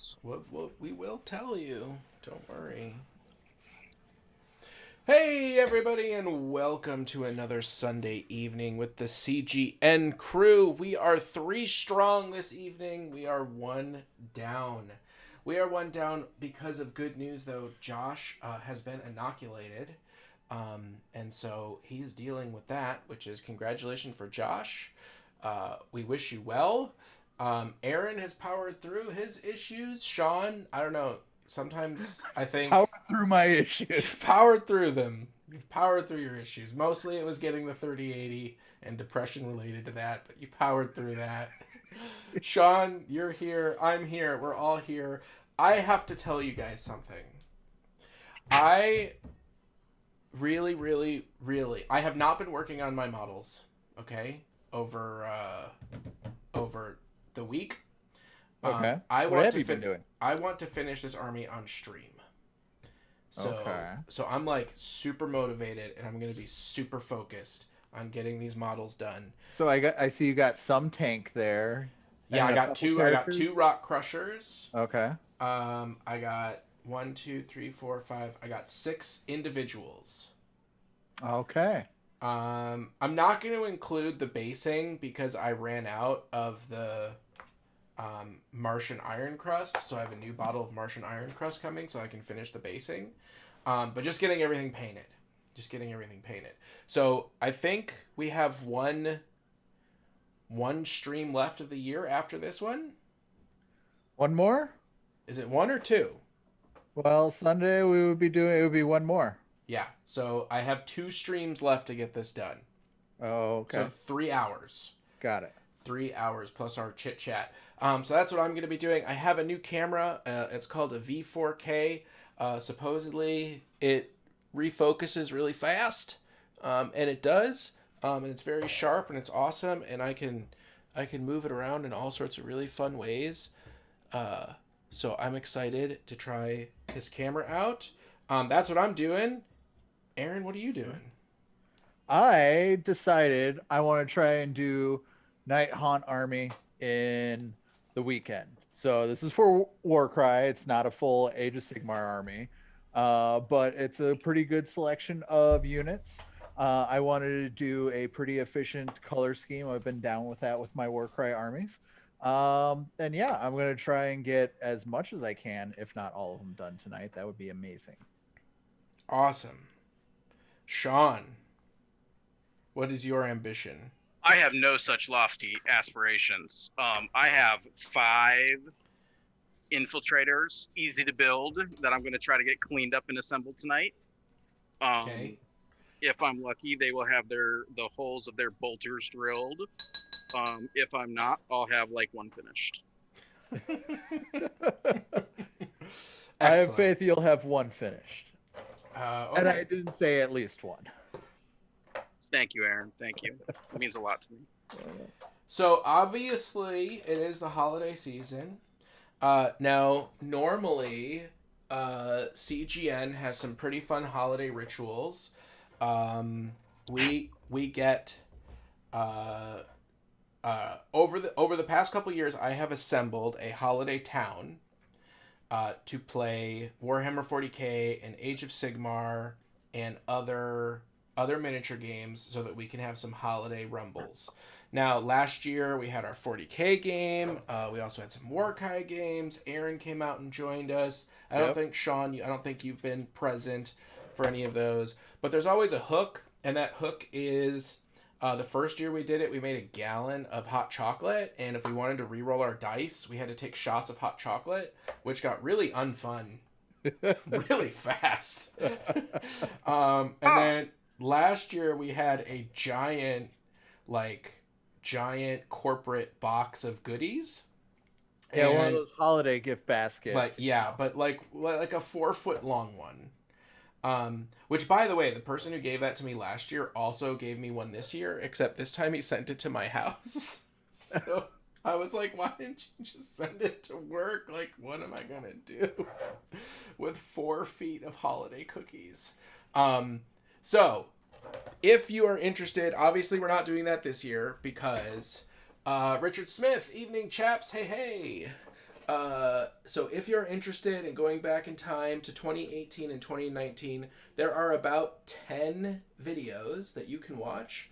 us. We will tell you. Don't worry. Hey, everybody, and welcome to another Sunday evening with the CGN crew. We are 3 strong this evening. We are 1 down. We are 1 down because of good news, though. Josh has been inoculated, and so he's dealing with that, which is congratulations for Josh. We wish you well. Aaron has powered through his issues. Sean, I don't know. Sometimes I think power through my you've issues. powered through them. You've powered through your issues. Mostly it was getting the 3080 and depression related to that, but you powered through that. Sean, you're here. I'm here. We're all here. I have to tell you guys something. I really, I have not been working on my models, okay, over the week. Okay. I What want have to you been doing? I want to finish this army on stream. Okay. So I'm like super motivated, and I'm gonna be super focused on getting these models done. So I see you got some tank there. Yeah, and I a got couple two. I got characters. 2 rock crushers. Okay. I got 1, 2, 3, 4, 5. I got 6 individuals. Okay. I'm not going to include the basing because I ran out of the Martian Iron Crust, so I have a new bottle of Martian Iron Crust coming, so I can finish the basing. But just getting everything painted. So I think we have one stream left of the year after this one. One more? Is it 1 or 2? Well, Sunday it would be one more. Yeah. So I have 2 streams left to get this done. Oh, okay. So 3 hours. Got it. 3 hours plus our chit chat. So that's what I'm going to be doing. I have a new camera. It's called a V4K. Supposedly it refocuses really fast, and it does. And it's very sharp and it's awesome. And I can move it around in all sorts of really fun ways. So I'm excited to try this camera out. That's what I'm doing. Aaron, what are you doing? I decided I want to try and do Night Haunt Army in the weekend. So this is for Warcry. It's not a full Age of Sigmar army, but it's a pretty good selection of units. I wanted to do a pretty efficient color scheme. I've been down with that with my Warcry armies. And yeah, I'm going to try and get as much as I can, if not all of them done tonight. That would be amazing. Awesome. Sean, what is your ambition? I have no such lofty aspirations. I have 5 infiltrators, easy to build, that I'm going to try to get cleaned up and assembled tonight. Okay. If I'm lucky, they will have the holes of their bolters drilled. If I'm not, I'll have like 1 finished. I have faith you'll have 1 finished. Okay. And I didn't say at least 1. Thank you, Aaron. Thank you. It means a lot to me. So obviously it is the holiday season. Now normally CGN has some pretty fun holiday rituals. We get over the past couple years, I have assembled a holiday town to play Warhammer 40K and Age of Sigmar and other miniature games so that we can have some holiday rumbles. Now, last year we had our 40K game. We also had some Warcry games. Aaron came out and joined us. I don't think, Sean, I don't think you've been present for any of those. But there's always a hook, and that hook is the first year we did it, we made a gallon of hot chocolate, and if we wanted to re-roll our dice, we had to take shots of hot chocolate, which got really unfun really fast. And then last year we had a giant corporate box of goodies. Yeah, one of those holiday gift baskets. But like a 4-foot long one. Which, by the way, the person who gave that to me last year also gave me one this year, except this time he sent it to my house. So I was like, why didn't you just send it to work? Like, what am I gonna do with 4 feet of holiday cookies? So if you are interested, obviously we're not doing that this year because Richard Smith, evening chaps, hey. So if you're interested in going back in time to 2018 and 2019, there are about 10 videos that you can watch.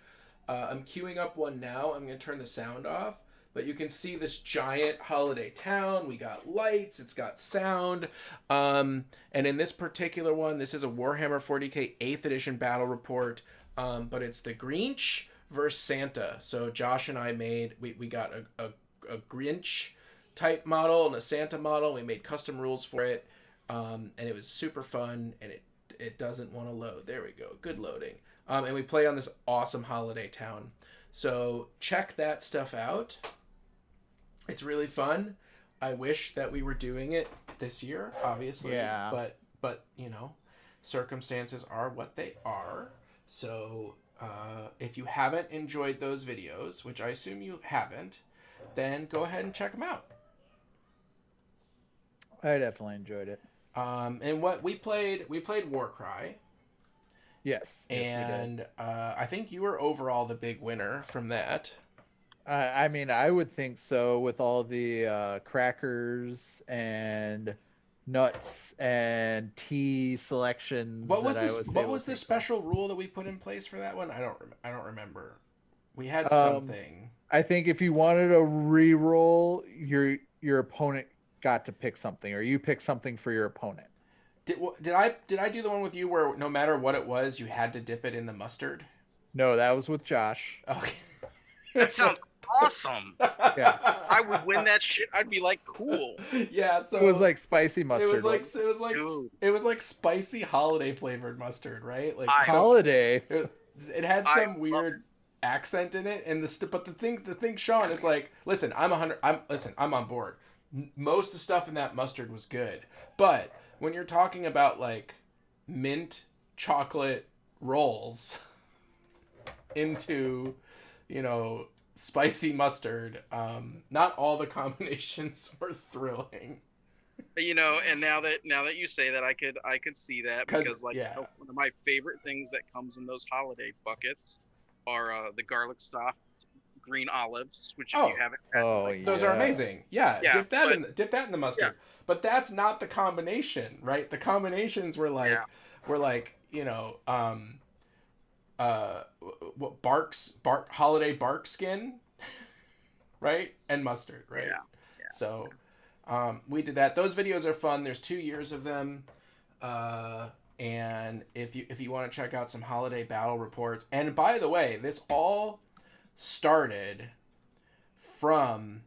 I'm queuing up one now. I'm going to turn the sound off. But you can see this giant holiday town. We got lights. It's got sound. And in this particular one, this is a Warhammer 40k 8th edition battle report. But it's the Grinch versus Santa. So Josh and I we got a Grinch type model and a Santa model. We made custom rules for it. And it was super fun. And it doesn't want to load. There we go. Good loading. And we play on this awesome holiday town. So check that stuff out. It's really fun. I wish that we were doing it this year, obviously. Yeah. But you know, circumstances are what they are. So if you haven't enjoyed those videos, which I assume you haven't, then go ahead and check them out. I definitely enjoyed it. And what we played Warcry. Yes. And We did. I think you were overall the big winner from that. I mean, I would think so, with all the crackers and nuts and tea selections. What was that I this? What was the special rule that we put in place for that one? I don't remember. We had something. I think if you wanted a re-roll, your opponent got to pick something, or you pick something for your opponent. Did I do the one with you where no matter what it was, you had to dip it in the mustard? No, that was with Josh. Okay. That sounds awesome. Yeah. I would win that shit. I'd be like, cool. Yeah, so It was like spicy mustard. It was like spicy holiday flavored mustard, right? Like holiday. It had some weird accent in it, and but the thing, Sean, is like, listen, I'm on board. Most of the stuff in that mustard was good, but when you're talking about like mint chocolate rolls into, you know, spicy mustard, not all the combinations were thrilling. You know, and now that you say that, I could see that, because like one of my favorite things that comes in those holiday buckets are the garlic stuffed green olives, which if you haven't had, those are amazing. Yeah, dip that in the mustard. Yeah. But that's not the combination, right? The combinations were like you know, holiday bark skin, right? And mustard, right? Yeah. So we did that. Those videos are fun. There's 2 years of them. And if you want to check out some holiday battle reports, and by the way, this all started from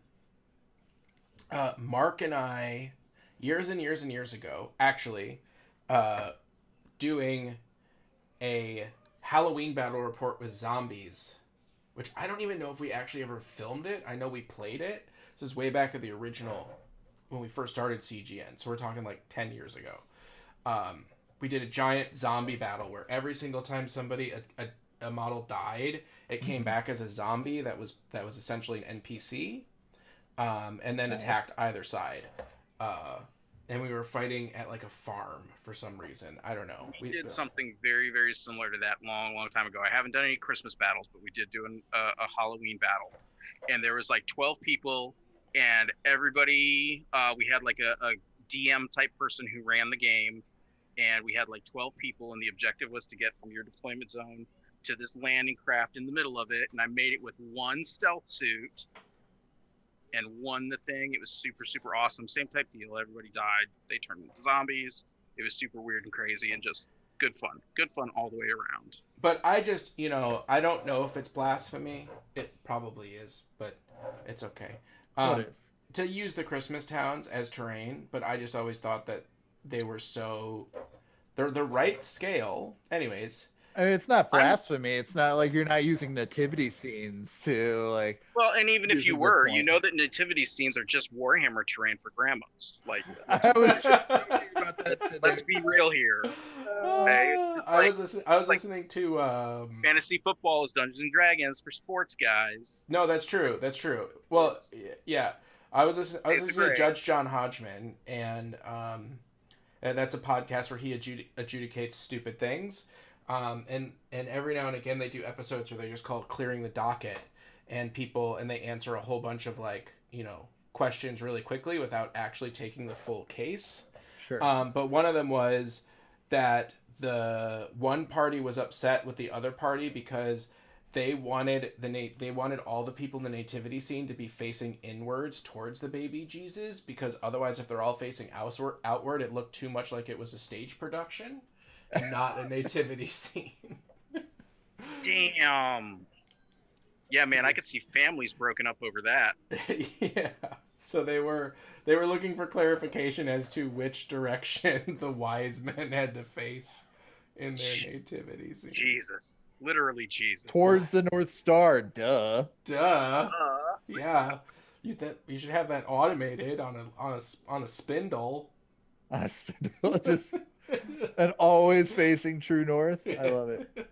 Mark and I years and years and years ago, actually, doing a Halloween battle report with zombies, which I don't even know if we actually ever filmed it. I know we played it. This is way back at the original, when we first started CGN, so we're talking like 10 years ago. We did a giant zombie battle where every single time somebody, a model died, it came back as a zombie that was essentially an NPC, and then attacked either side. And we were fighting at like a farm for some reason. I don't know. We did something very, very similar to that long time ago. I haven't done any Christmas battles, but we did do a Halloween battle. And there was like 12 people, and everybody, we had like a DM type person who ran the game, and we had like 12 people, and the objective was to get from your deployment zone to this landing craft in the middle of it. And I made it with one stealth suit and won the thing. It was super, super awesome. Same type deal. Everybody died. They turned into zombies. It was super weird and crazy, and just good fun all the way around. But I just, you know, I don't know if it's blasphemy. It probably is, but it's okay. What is? To use the Christmas towns as terrain, but I just always thought that they were they're the right scale. Anyways. I mean, it's not blasphemy. It's not like you're not using nativity scenes to like. Well, and even if you were, you know that nativity scenes are just Warhammer terrain for grandmas. Like, I was talking about that today. Let's be real here. Okay? I was listening to fantasy football is Dungeons and Dragons for sports guys. No, that's true. Well, yeah. I was listening to Judge John Hodgman, and that's a podcast where he adjudicates stupid things. And every now and again they do episodes where they just call it Clearing the Docket, and they answer a whole bunch of, like, you know, questions really quickly without actually taking the full case. Sure. But one of them was that the one party was upset with the other party because they wanted all the people in the nativity scene to be facing inwards towards the baby Jesus, because otherwise, if they're all facing outward, it looked too much like it was a stage production and not a nativity scene. Damn. Yeah, man, I could see families broken up over that. Yeah. So they were looking for clarification as to which direction the wise men had to face in their nativity scene. Jesus. Literally Jesus. Towards the North Star, duh. Yeah. You should have that automated on a spindle. On a spindle, just and always facing true north. I love it.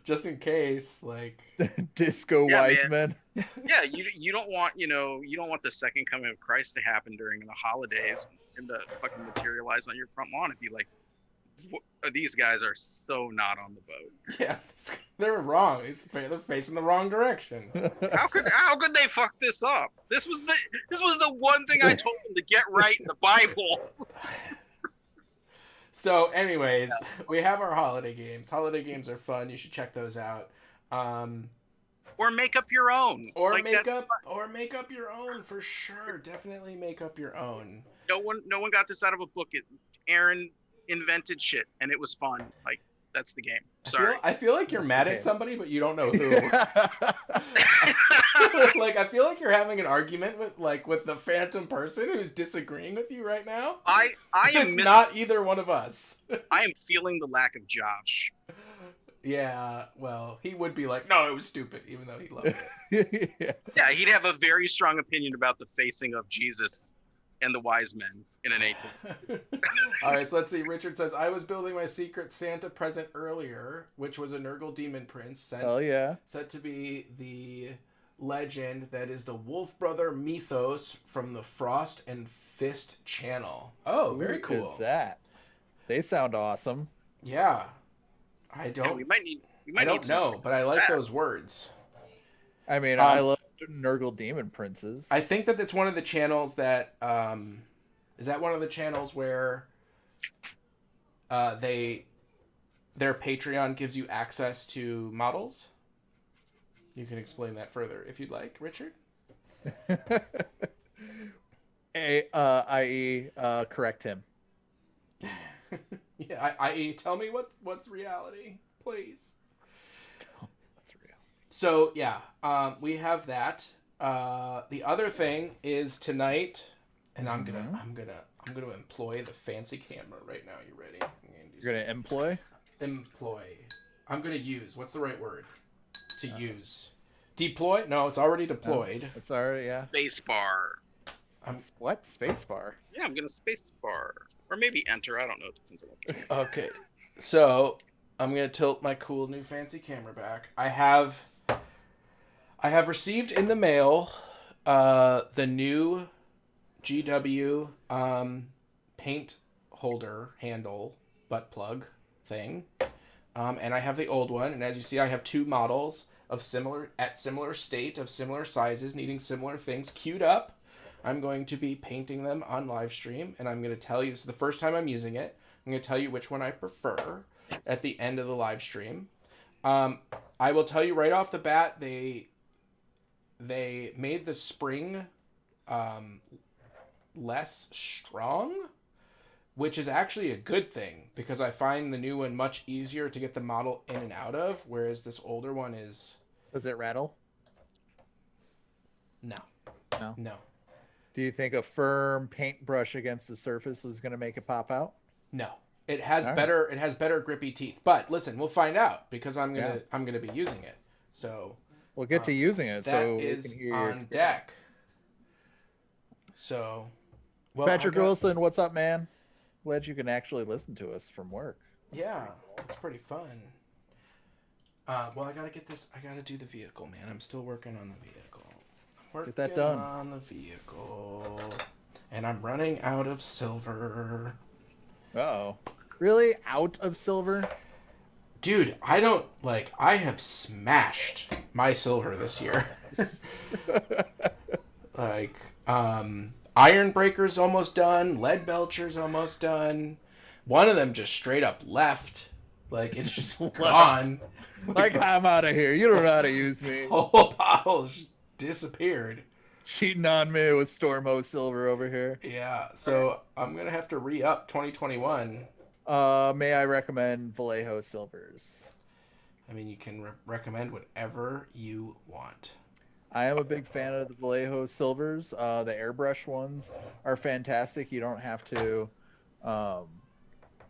Just in case, like Disco wise men. Yeah, you don't want the second coming of Christ to happen during the holidays and to fucking materialize on your front lawn and be like, these guys are so not on the boat. Yeah, they're wrong. They're facing the wrong direction. How could they fuck this up? This was the one thing I told them to get right in the Bible. So, anyways, we have our holiday games. Holiday games are fun. You should check those out. Or make up your own. Or make up your own for sure. Definitely make up your own. No one got this out of a book. Aaron invented shit, and it was fun. Like, that's the game. Sorry. I feel like you're mad at somebody, but you don't know who. Like, I feel like you're having an argument with the phantom person who's disagreeing with you right now. I am It's not either one of us. I am feeling the lack of Josh. Yeah, well, he would be like, no, it was stupid, even though he loved it. Yeah, he'd have a very strong opinion about the facing of Jesus and the wise men in an 18. All right, so let's see. Richard says, I was building my secret Santa present earlier, which was a Nurgle Demon Prince said to be the legend that is the Wolf Brother mythos from the Frost and Fist channel. Oh, very cool. Who is that? They sound awesome. Yeah. I don't know, but I like those words. I mean, I love Nurgle Demon Princes. I think that it's one of the channels that is that one of the channels where their Patreon gives you access to models. You can explain that further if you'd like, Richard. I.e., correct him. Yeah, i.e., tell me what's reality, please. What's real? So yeah, we have that. The other thing is tonight, and I'm gonna employ the fancy camera right now. You ready? You're gonna employ? Employ. I'm gonna use. What's the right word? To use. Deploy? No, it's already deployed. It's already Spacebar. What? Spacebar? Yeah, I'm gonna spacebar. Or maybe enter, I don't know. Depends on what. Okay. So I'm gonna tilt my cool new fancy camera back. I have received in the mail the new GW paint holder handle butt plug thing. And I have the old one, and as you see, I have two models of similar state, of similar sizes, needing similar things queued up. I'm going to be painting them on live stream, and I'm going to tell you, this is the first time I'm using it, I'm going to tell you which one I prefer at the end of the live stream. I will tell you right off the bat, they made the spring less strong, which is actually a good thing, because I find the new one much easier to get the model in and out of, whereas this older one is... Does it rattle? No. Do you think a firm paintbrush against the surface is going to make it pop out? No. It has better grippy teeth. But listen, we'll find out, because I'm gonna be using it. So we'll get to using it. So that is we can hear on deck. So, well, Patrick Wilson, what's up, man? Glad you can actually listen to us from work. Yeah, it's pretty fun. Well, I gotta do the vehicle, man. I'm still working on the vehicle. Get that done. On the vehicle, and I'm running out of silver. Uh-oh. Really? Out of silver? Dude, I have smashed my silver this year. Iron Breaker's almost done. Lead Belcher's almost done. One of them just straight up left. Like, it's just gone. Like, I'm out of here. You don't know how to use me. Whole bottle just disappeared. Cheating on me with Stormo Silver over here. Yeah, so I'm going to have to re-up 2021. May I recommend Vallejo Silvers? I mean, you can recommend whatever you want. I am a big fan of the Vallejo Silvers. The airbrush ones are fantastic. You don't have to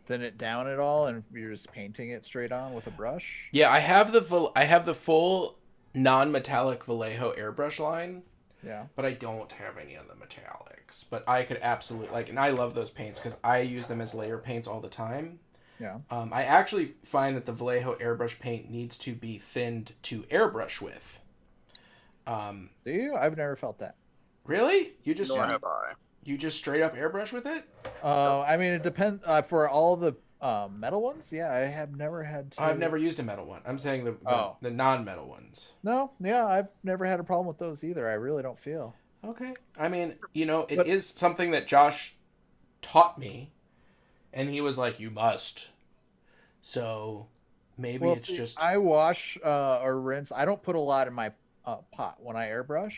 thin it down at all, and you're just painting it straight on with a brush. Yeah, I have the full non-metallic Vallejo airbrush line. Yeah. But I don't have any of the metallics. But I could absolutely and I love those paints because I use them as layer paints all the time. Yeah. I actually find that the Vallejo airbrush paint needs to be thinned to airbrush with. Do you? I've never felt that. Really? You just Nor have I. You just straight up airbrush with it? I mean, it depends. For all the metal ones, yeah, I have never had to. I've never used a metal one. I'm saying the non-metal ones. No, yeah, I've never had a problem with those either. I really don't feel. Okay. I mean, it is something that Josh taught me, and he was like, "You must." So maybe it's just. I wash or rinse. I don't put a lot in my pot when I airbrush.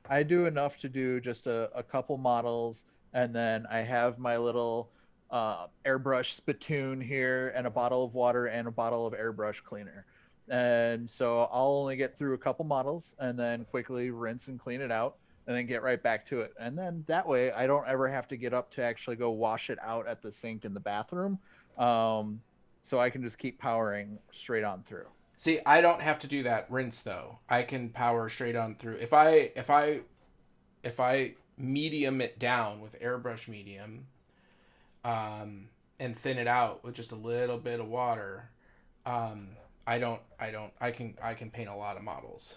I do enough to do just a couple models, and then I have my little airbrush spittoon here, and a bottle of water, and a bottle of airbrush cleaner. And so I'll only get through a couple models, and then quickly rinse and clean it out, and then get right back to it. And then that way I don't ever have to get up to actually go wash it out at the sink in the bathroom. So I can just keep powering straight on through. See, I don't have to do that rinse though. I can power straight on through. If I medium it down with airbrush medium, and thin it out with just a little bit of water, I can paint a lot of models.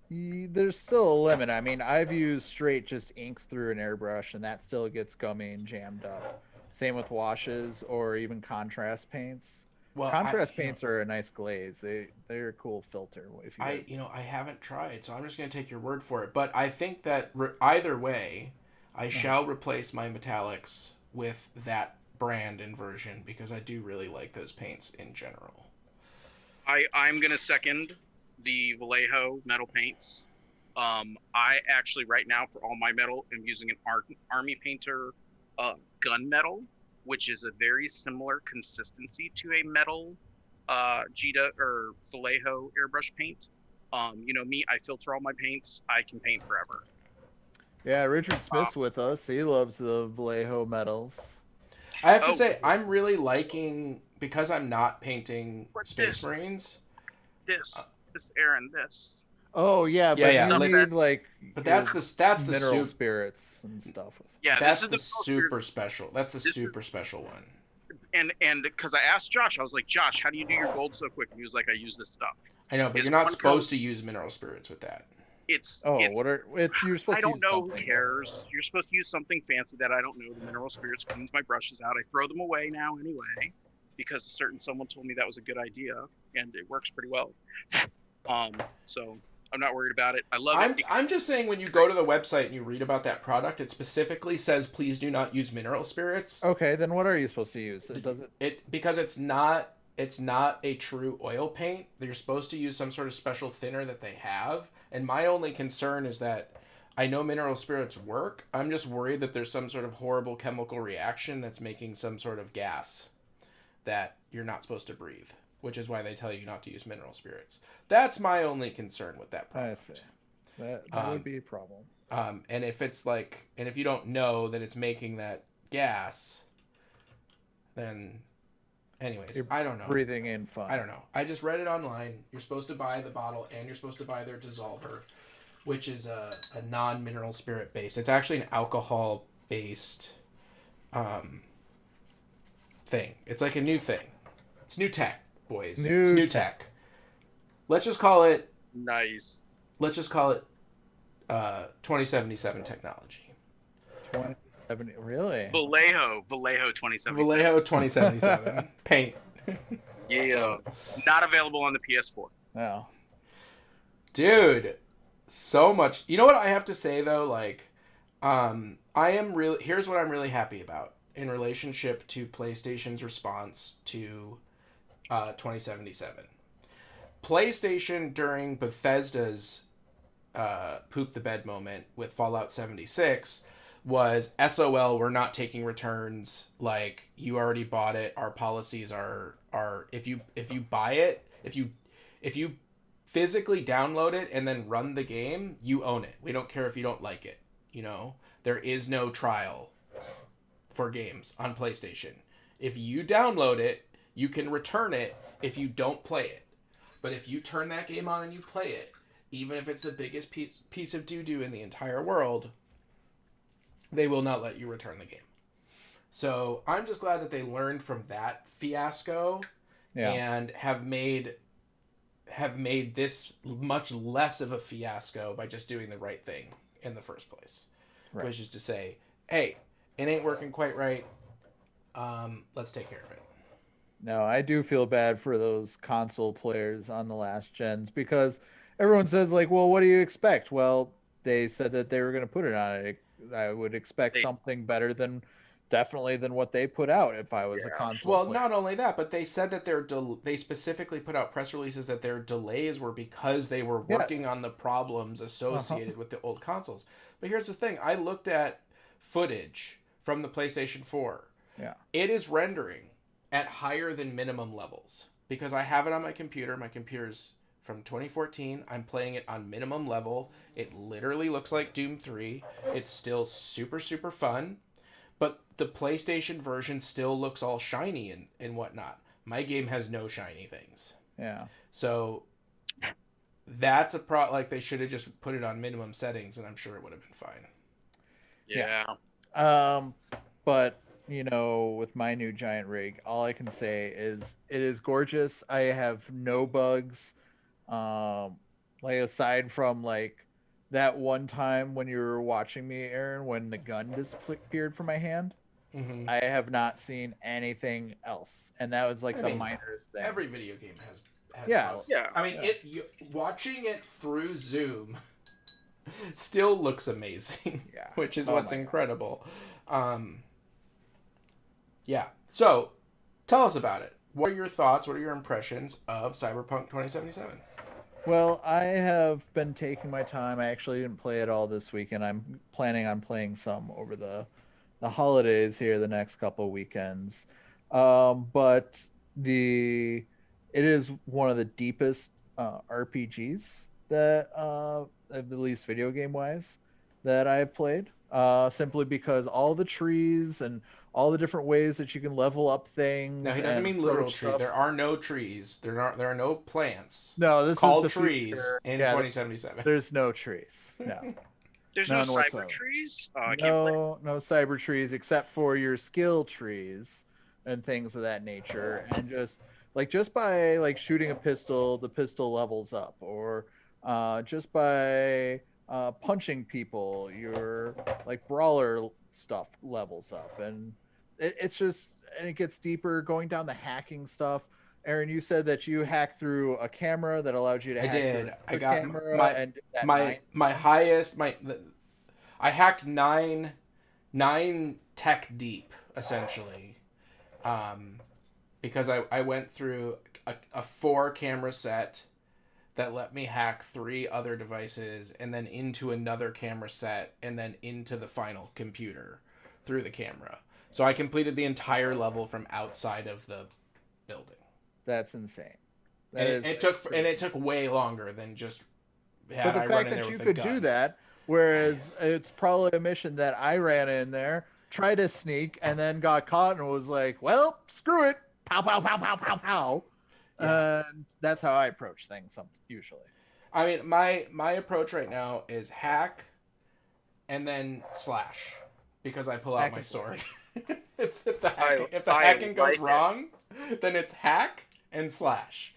There's still a limit. I mean, I've used straight just inks through an airbrush, and that still gets gummy and jammed up. Same with washes or even contrast paints. Well, contrast paints are a nice glaze. They're a cool filter. If you I haven't tried, so I'm just gonna take your word for it. But I think that either way, I shall replace my metallics with that brand and version because I do really like those paints in general. I'm gonna second the Vallejo metal paints. I actually right now for all my metal am using an Army Painter gunmetal, which is a very similar consistency to a metal Gita or Vallejo airbrush paint. Me, I filter all my paints. I can paint forever. Yeah, Richard Smith's with us. He loves the Vallejo metals. I have to say, I'm really liking, because I'm not painting Space Marines. This, Aaron, this. Oh yeah, but you need but that's the mineral spirits and stuff. Yeah, that's the super special. That's the super special one. And because I asked Josh, I was like, Josh, how do you do your gold so quick? And he was like, I use this stuff. I know, but you're not supposed to use mineral spirits with that. You're supposed I don't know. Who cares? You're supposed to use something fancy that I don't know. The mineral spirits cleans my brushes out. I throw them away now anyway, because someone told me that was a good idea, and it works pretty well. So I'm not worried about it. I love it. I'm just saying, when you go to the website and you read about that product, it specifically says please do not use mineral spirits. Okay, then what are you supposed to use? Because it's not a true oil paint. You're supposed to use some sort of special thinner that they have. And my only concern is that I know mineral spirits work. I'm just worried that there's some sort of horrible chemical reaction that's making some sort of gas that you're not supposed to breathe, which is why they tell you not to use mineral spirits. That's my only concern with that product. I see. That would be a problem. And if you don't know that it's making that gas, then anyways, I don't know. Breathing in fun. I don't know. I just read it online. You're supposed to buy the bottle, and you're supposed to buy their dissolver, which is a non-mineral spirit base. It's actually an alcohol-based thing. It's like a new thing. It's new tech, boys. It's new tech. Let's just call it... Nice. Let's just call it 2077 technology. 2070, really? Vallejo 2077. Vallejo 2077. Paint. Yeah. Not available on the PS4. No. Dude, so much. You know what I have to say, though? Like, Here's what I'm really happy about in relationship to PlayStation's response to 2077. PlayStation during Bethesda's poop the bed moment with Fallout 76 was SOL, we're not taking returns, like you already bought it, our policies are if you buy it, if you physically download it and then run the game, you own it. We don't care if you don't like it, you know? There is no trial for games on PlayStation. If you download it, you can return it if you don't play it. But if you turn that game on and you play it, even if it's the biggest piece of doo-doo in the entire world, they will not let you return the game. So I'm just glad that they learned from that fiasco and have made this much less of a fiasco by just doing the right thing in the first place. Right. Which is to say, hey, it ain't working quite right. Let's take care of it. No, I do feel bad for those console players on the last gens because everyone says, like, well, what do you expect? Well, they said that they were going to put it on it. I would expect something better than what they put out if I was a console player. Not only that, but they said that they specifically put out press releases that their delays were because they were working on the problems associated with the old consoles. But here's the thing. I looked at footage from the PlayStation 4. Yeah. It is rendering at higher than minimum levels because I have it on my computer. My computer's from 2014. I'm playing it on minimum level. It literally looks like Doom 3. It's still super, super fun. But the PlayStation version still looks all shiny and whatnot. My game has no shiny things. Yeah. So that's like they should have just put it on minimum settings and I'm sure it would have been fine. Yeah. But you know, with my new giant rig, all I can say is it is gorgeous. I have no bugs. Like aside from like that one time when you were watching me, Aaron, when the gun disappeared from my hand, I have not seen anything else, and that was like the minorest thing. Every video game has bugs. Yeah. I mean, watching it through Zoom still looks amazing. Yeah, which is what's incredible. Yeah. So, tell us about it. What are your thoughts? What are your impressions of Cyberpunk 2077? Well, I have been taking my time. I actually didn't play it all this weekend. I'm planning on playing some over the holidays here, the next couple weekends. But it is one of the deepest RPGs that, at least video game wise, that I've played. Simply because all the trees and all the different ways that you can level up things. No, he doesn't mean literal tree. There are no trees. There are no plants. No, this called is the trees future. in 2077. There's no trees. No. There's no cyber trees. No cyber trees except for your skill trees and things of that nature. And just by like shooting a pistol, the pistol levels up, or just by punching people, your like brawler stuff levels up, and it gets deeper, going down the hacking stuff. Aaron, you said that you hacked through a camera that allowed you to hack through I got camera my highest I hacked nine tech deep essentially, because I went through a 4 camera set that let me hack 3 other devices and then into another camera set and then into the final computer through the camera. So I completed the entire level from outside of the building. That's insane. It took way longer than just. But the fact that you could do that, whereas it's probably a mission that I ran in there, tried to sneak, and then got caught and was like, "Well, screw it, pow pow pow pow pow pow." Yeah. That's how I approach things usually. I mean, my approach right now is hack, and then slash, because I pull out my sword. if the hacking goes wrong, then it's hack and slash.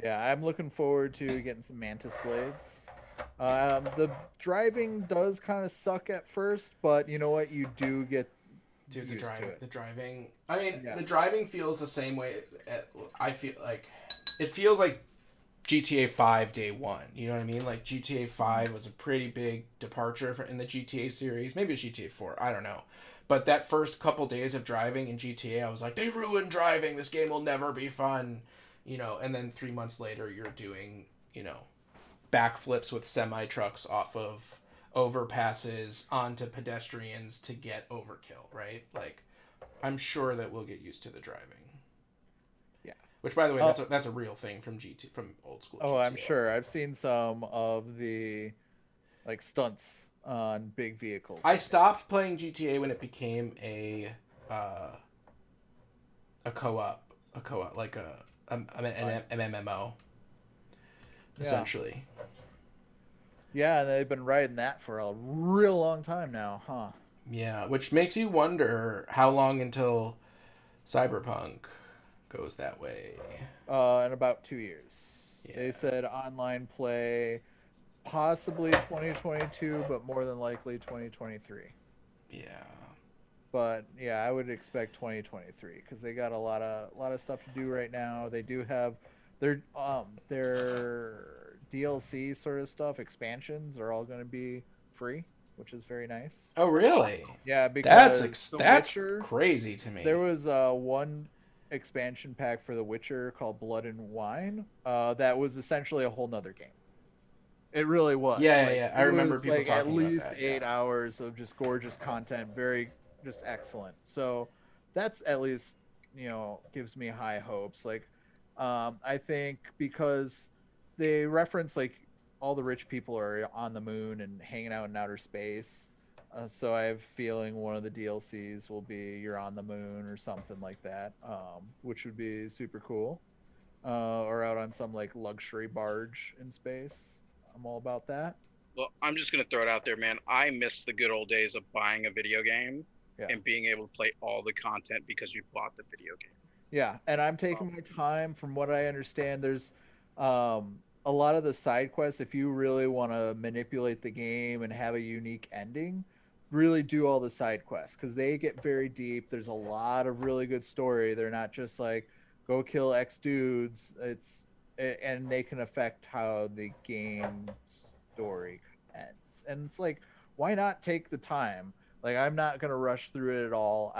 Yeah, I'm looking forward to getting some mantis blades. The driving does kind of suck at first, but you know what? You do get the driving. I mean, the driving feels the same way. I feel like it feels like GTA 5 day one. You know what I mean? Like GTA 5 was a pretty big departure in the GTA series. Maybe it's GTA 4. I don't know. But that first couple days of driving in GTA, I was like, they ruined driving. This game will never be fun. You know, and then 3 months later, you're doing, you know, backflips with semi trucks off of overpasses onto pedestrians to get overkill, right? Like, I'm sure that we'll get used to the driving. Yeah. Which, by the way, that's a real thing from from old school. Oh, GTA. I'm sure. I've seen some of the like stunts on big vehicles. I stopped playing GTA when it became a co-op, like an MMO, essentially. Yeah, and they've been riding that for a real long time now, huh? Yeah, which makes you wonder how long until Cyberpunk goes that way. In about 2 years. Yeah. They said online play possibly 2022, but more than likely 2023. Yeah. But yeah, I would expect 2023 because they got a lot of stuff to do right now. They do have their DLC sort of stuff, expansions are all going to be free, which is very nice. Oh, really? Yeah, because that's Witcher, crazy to me. there was one expansion pack for The Witcher called Blood and Wine. That was essentially a whole nother game. It really was. Yeah. I remember people like talking at least about that, 8 hours of just gorgeous content, very just excellent. So that's at least, you know, gives me high hopes. Like, I think because they reference like all the rich people are on the moon and hanging out in outer space. So I have a feeling one of the DLCs will be you're on the moon or something like that, which would be super cool. Or out on some like luxury barge in space. I'm all about that. Well, I'm just going to throw it out there, man. I miss the good old days of buying a video game and being able to play all the content because you bought the video game. Yeah, and I'm taking my time. From what I understand, there's a lot of the side quests. If you really want to manipulate the game and have a unique ending, really do all the side quests because they get very deep. There's a lot of really good story. They're not just like go kill X dudes. And they can affect how the game story ends. And it's like, why not take the time? Like, I'm not gonna rush through it at all.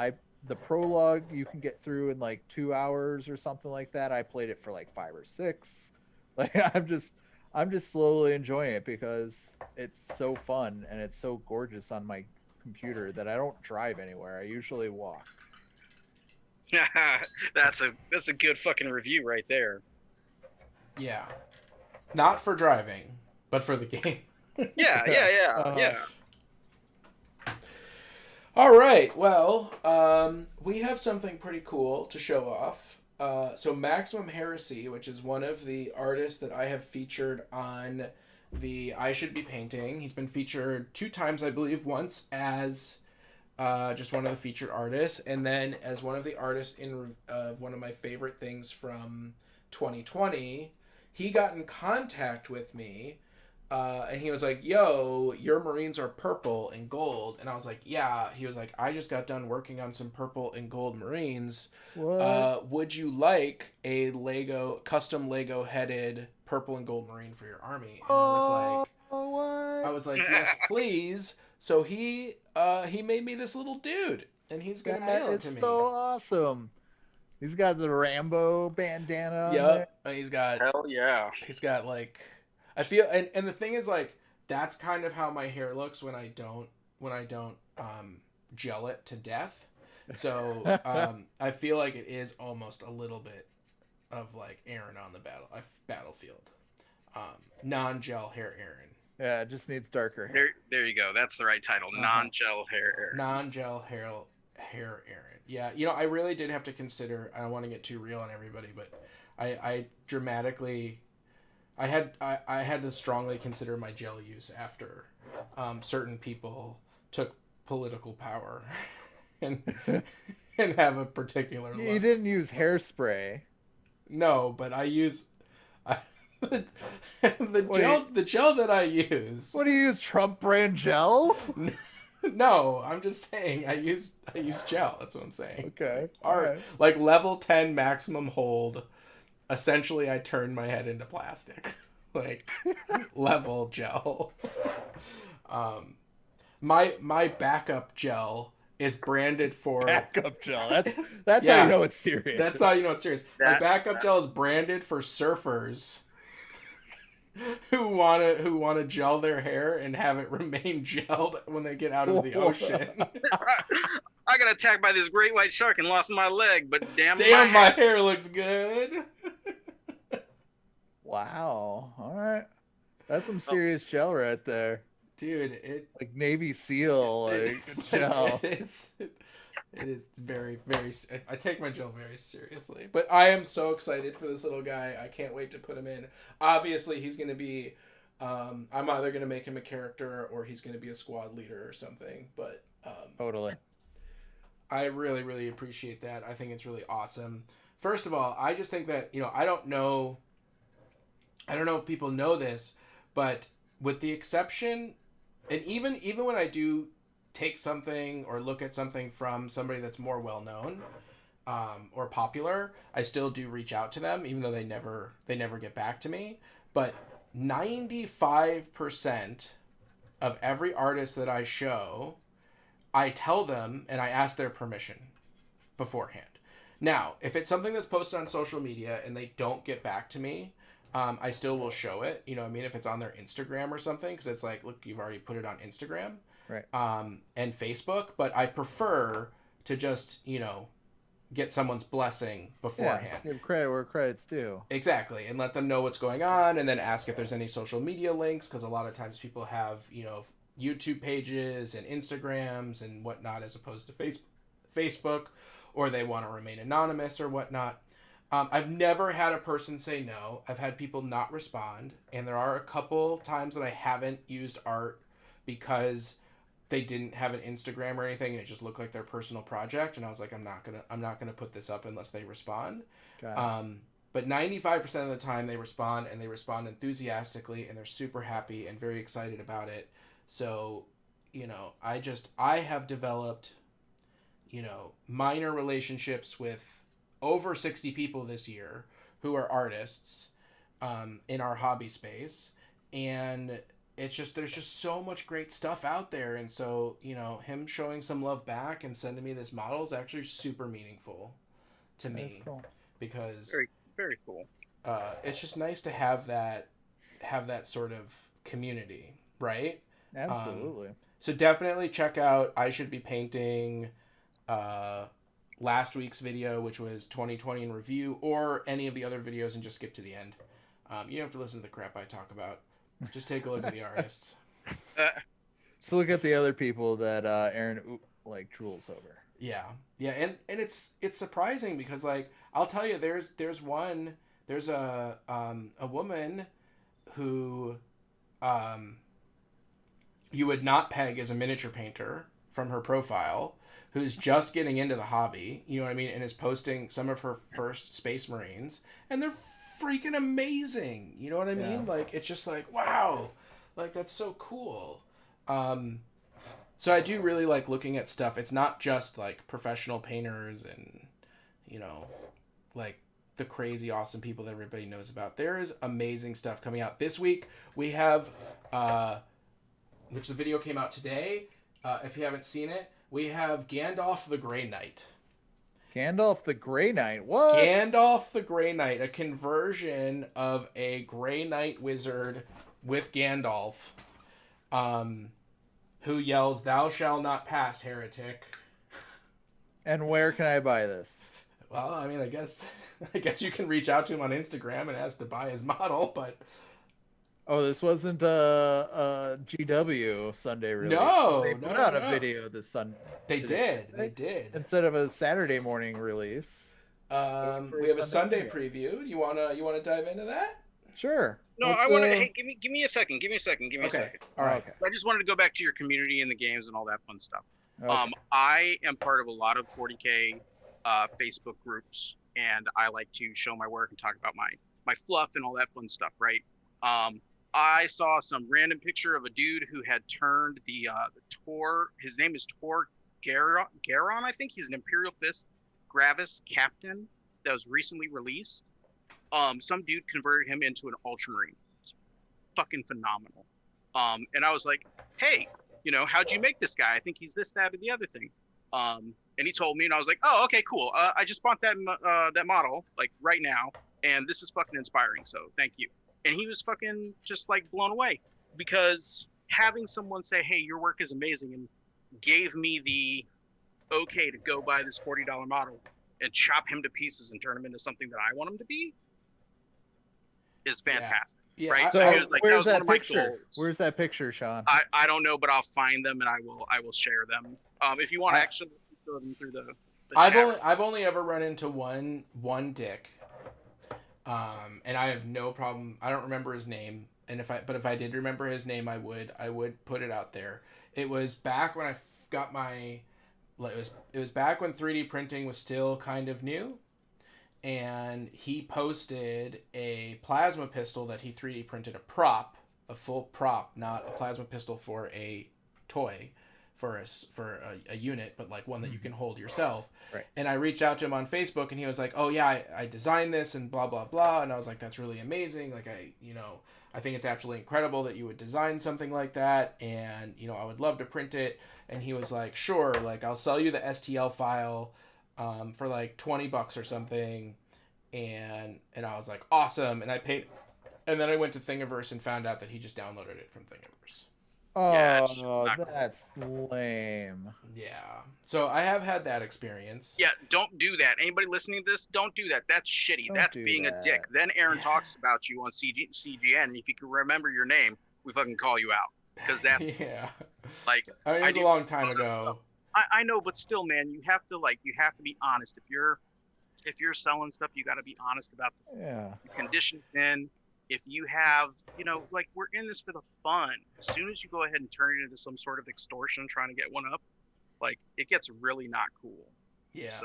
The prologue you can get through in like 2 hours or something like that. I played it for like 5 or 6. Like, I'm just slowly enjoying it because it's so fun and it's so gorgeous on my computer that I don't drive anywhere. I usually walk. That's a good fucking review right there. Yeah. Not for driving, but for the game. Yeah. All right. Well, we have something pretty cool to show off. So Maximum Heresy, which is one of the artists that I have featured on the I Should Be Painting. He's been featured 2 times, I believe, once as just one of the featured artists, and then as one of the artists in one of my favorite things from 2020. He got in contact with me, and he was like, yo, your Marines are purple and gold. And I was like, yeah. He was like, I just got done working on some purple and gold Marines. What? Would you like a custom Lego headed purple and gold Marine for your army? And I was like, yes, please. So he made me this little dude, and he's going to mail it to me. It's so awesome. He's got the Rambo bandana on there. He's got... Hell yeah. He's got, like... I feel... And the thing is, like, that's kind of how my hair looks when I don't gel it to death. So, I feel like it is almost a little bit of, like, Aaron on the battlefield. Non-gel hair Aaron. Yeah, it just needs darker hair. There you go. That's the right title. Non-gel hair Aaron. Non-gel hair Aaron. Yeah, you know, I really did have to consider. I don't want to get too real on everybody, but I dramatically, I had to strongly consider my gel use after certain people took political power and have a particular look. You didn't use hairspray. No, but I use the gel that I use. What do you use? Trump brand gel? No, I'm just saying I use gel. That's what I'm saying. Okay. All right. Like level 10 maximum hold essentially I turned my head into plastic. Like level gel. My backup gel is branded for Backup gel. That's how Yeah. you know it's serious. That's how you know it's serious. My That- backup gel is branded for surfers who wanna gel their hair and have it remain gelled when they get out of the ocean. I got attacked by this great white shark and lost my leg, but damn, Damn, my hair looks good. Wow. All right. That's some serious gel right there. Dude, it Like Navy SEAL it's, gel. it is very, very. I take my gel very seriously, but I am so excited for this little guy. I can't wait to put him in. Obviously, he's going to be. I'm either going to make him a character or he's going to be a squad leader or something. But Totally. I really, really appreciate that. I think it's really awesome. First of all, I just think that I don't know if people know this, but with the exception, and even when I do take something or look at something from somebody that's more well known or popular, I still do reach out to them, even though they never get back to me. But 95% of every artist that I show, I tell them and I ask their permission beforehand. Now, if it's something that's posted on social media and they don't get back to me, I still will show it. You know what I mean? If it's on their Instagram or something, because it's like, look, you've already put it on Instagram. Right. And Facebook. But I prefer to just, get someone's blessing beforehand. Yeah, give credit where credit's due. Exactly. And let them know what's going on, and then ask if there's any social media links, because a lot of times people have, YouTube pages and Instagrams and whatnot as opposed to Facebook, or they want to remain anonymous or whatnot. I've never had a person say no. I've had people not respond, and there are a couple times that I haven't used art because they didn't have an Instagram or anything, and it just looked like their personal project, and I was like, I'm not gonna put this up unless they respond. But 95% of the time they respond, and they respond enthusiastically, and they're super happy and very excited about it. So, I have developed, minor relationships with over 60 people this year who are artists in our hobby space, and there's just so much great stuff out there. And so him showing some love back and sending me this model is actually super meaningful to me. That's cool. Because very, very cool. It's just nice to have that sort of community, right? Absolutely. So definitely check out I Should Be Painting last week's video, which was 2020 in review, or any of the other videos, and just skip to the end. You don't have to listen to the crap I talk about. Just take a look at the artists. So look at the other people that Aaron drools over. Yeah, and it's surprising because I'll tell you, there's a woman who you would not peg as a miniature painter from her profile, who's just getting into the hobby, you know what I mean, and is posting some of her first Space Marines, and they're freaking amazing, you know what I mean? Yeah. It's just wow, that's so cool. So I do really like looking at stuff. It's not just professional painters and the crazy awesome people that everybody knows about. There is amazing stuff coming out this week. We have which the video came out today. If you haven't seen it, we have Gandalf the Grey Knight. Gandalf the Grey Knight. What? Gandalf the Grey Knight, a conversion of a Grey Knight wizard with Gandalf, who yells, "Thou shalt not pass, heretic." And where can I buy this? Well, I mean, I guess you can reach out to him on Instagram and ask to buy his model, but Oh, this wasn't a GW Sunday release. No, they no, put out no. a video this Sunday. They did Instead of a Saturday morning release. We have a Sunday preview. You wanna dive into that? Sure. No, What's I want to. the- Hey, give me a second. Give me a second. Okay. All right. Okay. I just wanted to go back to your community and the games and all that fun stuff. Okay. I am part of a lot of 40K Facebook groups, and I like to show my work and talk about my fluff and all that fun stuff, right? I saw some random picture of a dude who had turned the Tor. His name is Tor Garon, I think. He's an Imperial Fist Gravis captain that was recently released. Some dude converted him into an ultramarine. Fucking phenomenal. And I was like, hey, how'd you make this guy? I think he's this, that, or the other thing. And he told me, and I was like, oh, okay, cool. I just bought that model like right now, and this is fucking inspiring. So thank you. And he was fucking just like blown away because having someone say, hey, your work is amazing, and gave me the okay to go buy this $40 model and chop him to pieces and turn him into something that I want him to be is fantastic. Yeah. Right. So like, where's that that picture? Where's that picture, Sean? I don't know, but I'll find them and I will share them. If you want to actually throw them through the I've only ever run into one dick. And I have no problem. I don't remember his name, and if I did remember his name, I would put it out there. It was back when I got my. It was back when 3D printing was still kind of new, and he posted a plasma pistol that he 3D printed a full prop, not a plasma pistol for a toy, for a unit, but like one that you can hold yourself. Right. And I reached out to him on Facebook, and he was like, oh yeah, I designed this and blah blah blah, and I was like, that's really amazing. Like I think it's absolutely incredible that you would design something like that, and I would love to print it. And he was like, sure, like I'll sell you the STL file for like $20 or something. And I was like, awesome. And I paid, and then I went to Thingiverse and found out that he just downloaded it from Thingiverse. Oh, yeah, that's lame. Yeah. So I have had that experience. Yeah, don't do that. Anybody listening to this, don't do that. That's shitty. Don't That's do being that. a dick. Then Aaron talks about you on CGN, and if you can remember your name, we fucking call you out. Because that's yeah. like, I mean, it was a long time ago. I know, but still, man, you have to be honest. If you're selling stuff, you got to be honest about the conditions. In if you have, like, we're in this for the fun. As soon as you go ahead and turn it into some sort of extortion, trying to get one up, like, it gets really not cool. Yeah.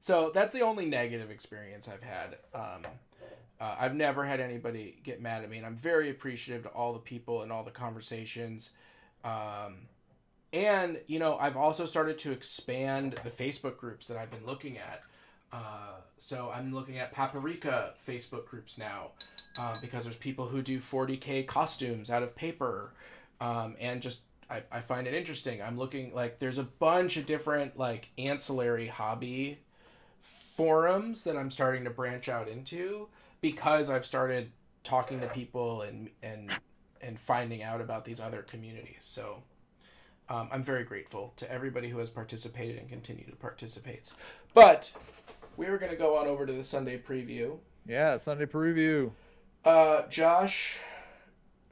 So that's the only negative experience I've had. I've never had anybody get mad at me, and I'm very appreciative to all the people and all the conversations. And, I've also started to expand the Facebook groups that I've been looking at. So I'm looking at Paprika Facebook groups now, because there's people who do 40K costumes out of paper. And just, I find it interesting. I'm looking, like, there's a bunch of different, like, ancillary hobby forums that I'm starting to branch out into, because I've started talking to people and finding out about these other communities. So I'm very grateful to everybody who has participated and continue to participate. But we were going to go on over to the Sunday preview. Yeah, Sunday preview. Josh,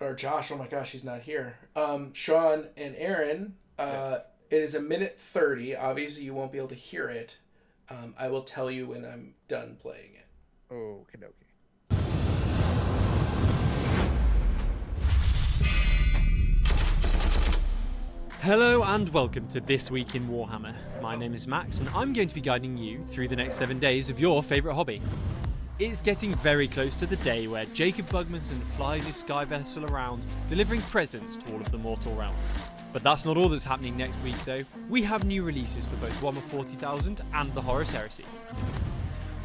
oh my gosh, he's not here. Sean and Aaron, Yes. It is 1:30. Obviously, you won't be able to hear it. I will tell you when I'm done playing it. Okie dokie. Hello and welcome to This Week in Warhammer. My name is Max and I'm going to be guiding you through the next 7 days of your favourite hobby. It's getting very close to the day where Jacob Bugmanson flies his sky vessel around, delivering presents to all of the mortal realms. But that's not all that's happening next week though. We have new releases for both Warhammer 40,000 and the Horus Heresy.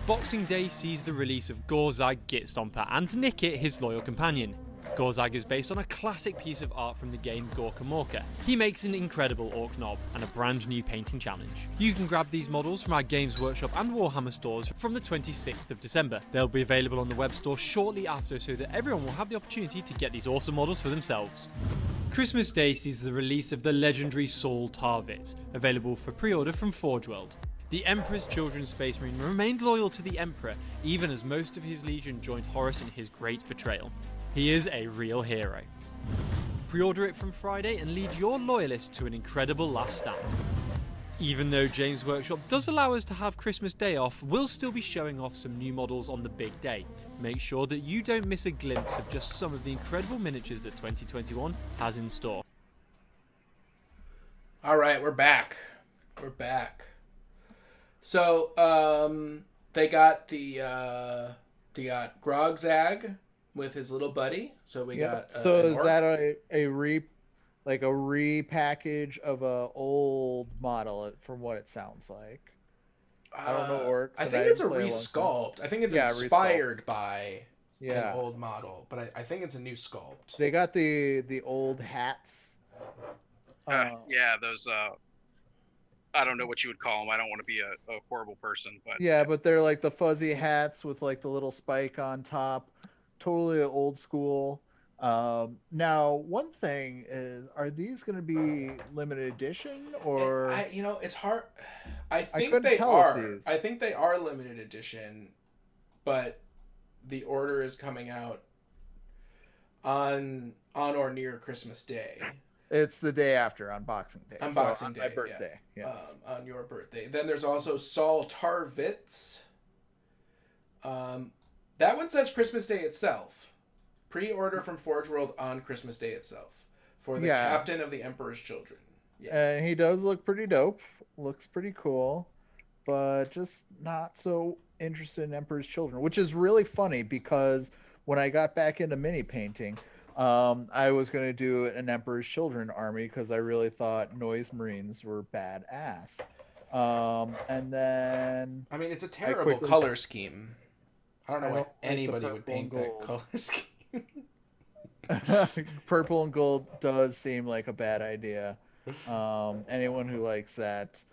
Boxing Day sees the release of Gorzag Gitstomper and Nickit, his loyal companion. Gorzag is based on a classic piece of art from the game Gorka Morka. He makes an incredible orc knob and a brand new painting challenge. You can grab these models from our Games Workshop and Warhammer stores from the 26th of December. They'll be available on the web store shortly after so that everyone will have the opportunity to get these awesome models for themselves. Christmas Day sees the release of the legendary Saul Tarvitz, available for pre-order from Forge World. The Emperor's Children's Space Marine remained loyal to the Emperor, even as most of his legion joined Horus in his great betrayal. He is a real hero. Pre-order it from Friday and lead your loyalists to an incredible last stand. Even though Games Workshop does allow us to have Christmas Day off, we'll still be showing off some new models on the big day. Make sure that you don't miss a glimpse of just some of the incredible miniatures that 2021 has in store. All right, we're back. So, they got Grogzag with his little buddy. So we got. So is orc. that a repackage of a old model from what it sounds like? I don't know orcs. I and think it's a didn't play alongside. resculpt. I think it's Yeah, inspired resculpts. by Yeah, an old model, but I think it's a new sculpt. they got the old hats. Yeah, those. I don't know what you would call them. I don't want to be a horrible person, but Yeah, but they're like the fuzzy hats with like the little spike on top. Totally old school. Now, one thing is, are these going to be limited edition or? It's hard. I think couldn't they tell with are. these. I think they are limited edition, but the order is coming out on or near Christmas Day. It's the day after, on Boxing Day. On So Boxing on Day, my birthday. Yes. on your birthday. Then there's also Saul Tarvitz. That one says Christmas Day itself. Pre-order from Forge World on Christmas Day itself for the Captain of the Emperor's Children. Yeah. And he does look pretty dope. Looks pretty cool, but just not so interested in Emperor's Children, which is really funny because when I got back into mini painting, I was going to do an Emperor's Children army because I really thought Noise Marines were badass. And then I mean, it's a terrible color scheme. I don't know why like anybody would paint that color scheme. purple and gold does seem like a bad idea. Anyone who likes that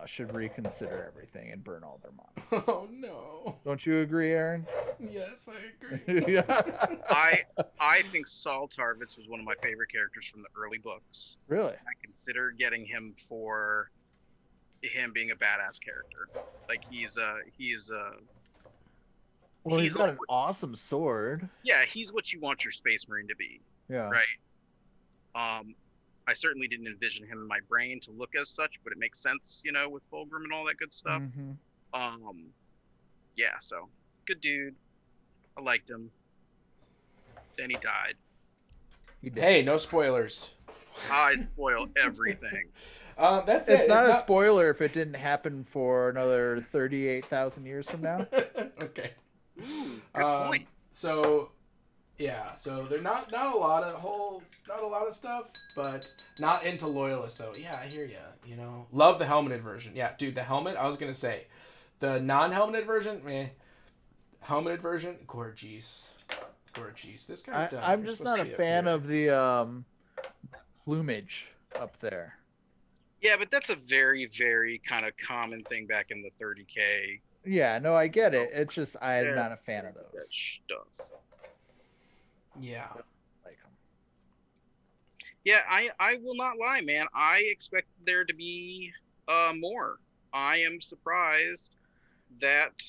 should reconsider everything and burn all their models. Oh no! Don't you agree, Aaron? Yes, I agree. Yeah. I think Saul Tarvitz was one of my favorite characters from the early books. Really? I considered getting him for him being a badass character. Like he's Well, he's got an awesome sword. Yeah, he's what you want your Space Marine to be. Yeah. Right. I certainly didn't envision him in my brain to look as such, but it makes sense, with Fulgrim and all that good stuff. Mm-hmm. Yeah, so good dude. I liked him. Then he died. Hey, no spoilers. I spoil everything. That's it. It's not a spoiler if it didn't happen for another 38,000 years from now. Okay. Ooh, good point. So, yeah. So they're not a lot of stuff, but not into loyalists though. Yeah, I hear you. Love the helmeted version. Yeah, dude, the helmet. I was gonna say, the non-helmeted version, helmeted version, gorgeous. This guy's done. I'm just not a fan of the plumage up there. Yeah, but that's a very, very kind of common thing back in the 30K. Yeah, no, I get it. It's just I'm not a fan of That those. stuff. Yeah. Like them. Yeah, I will not lie, man. I expect there to be more. I am surprised that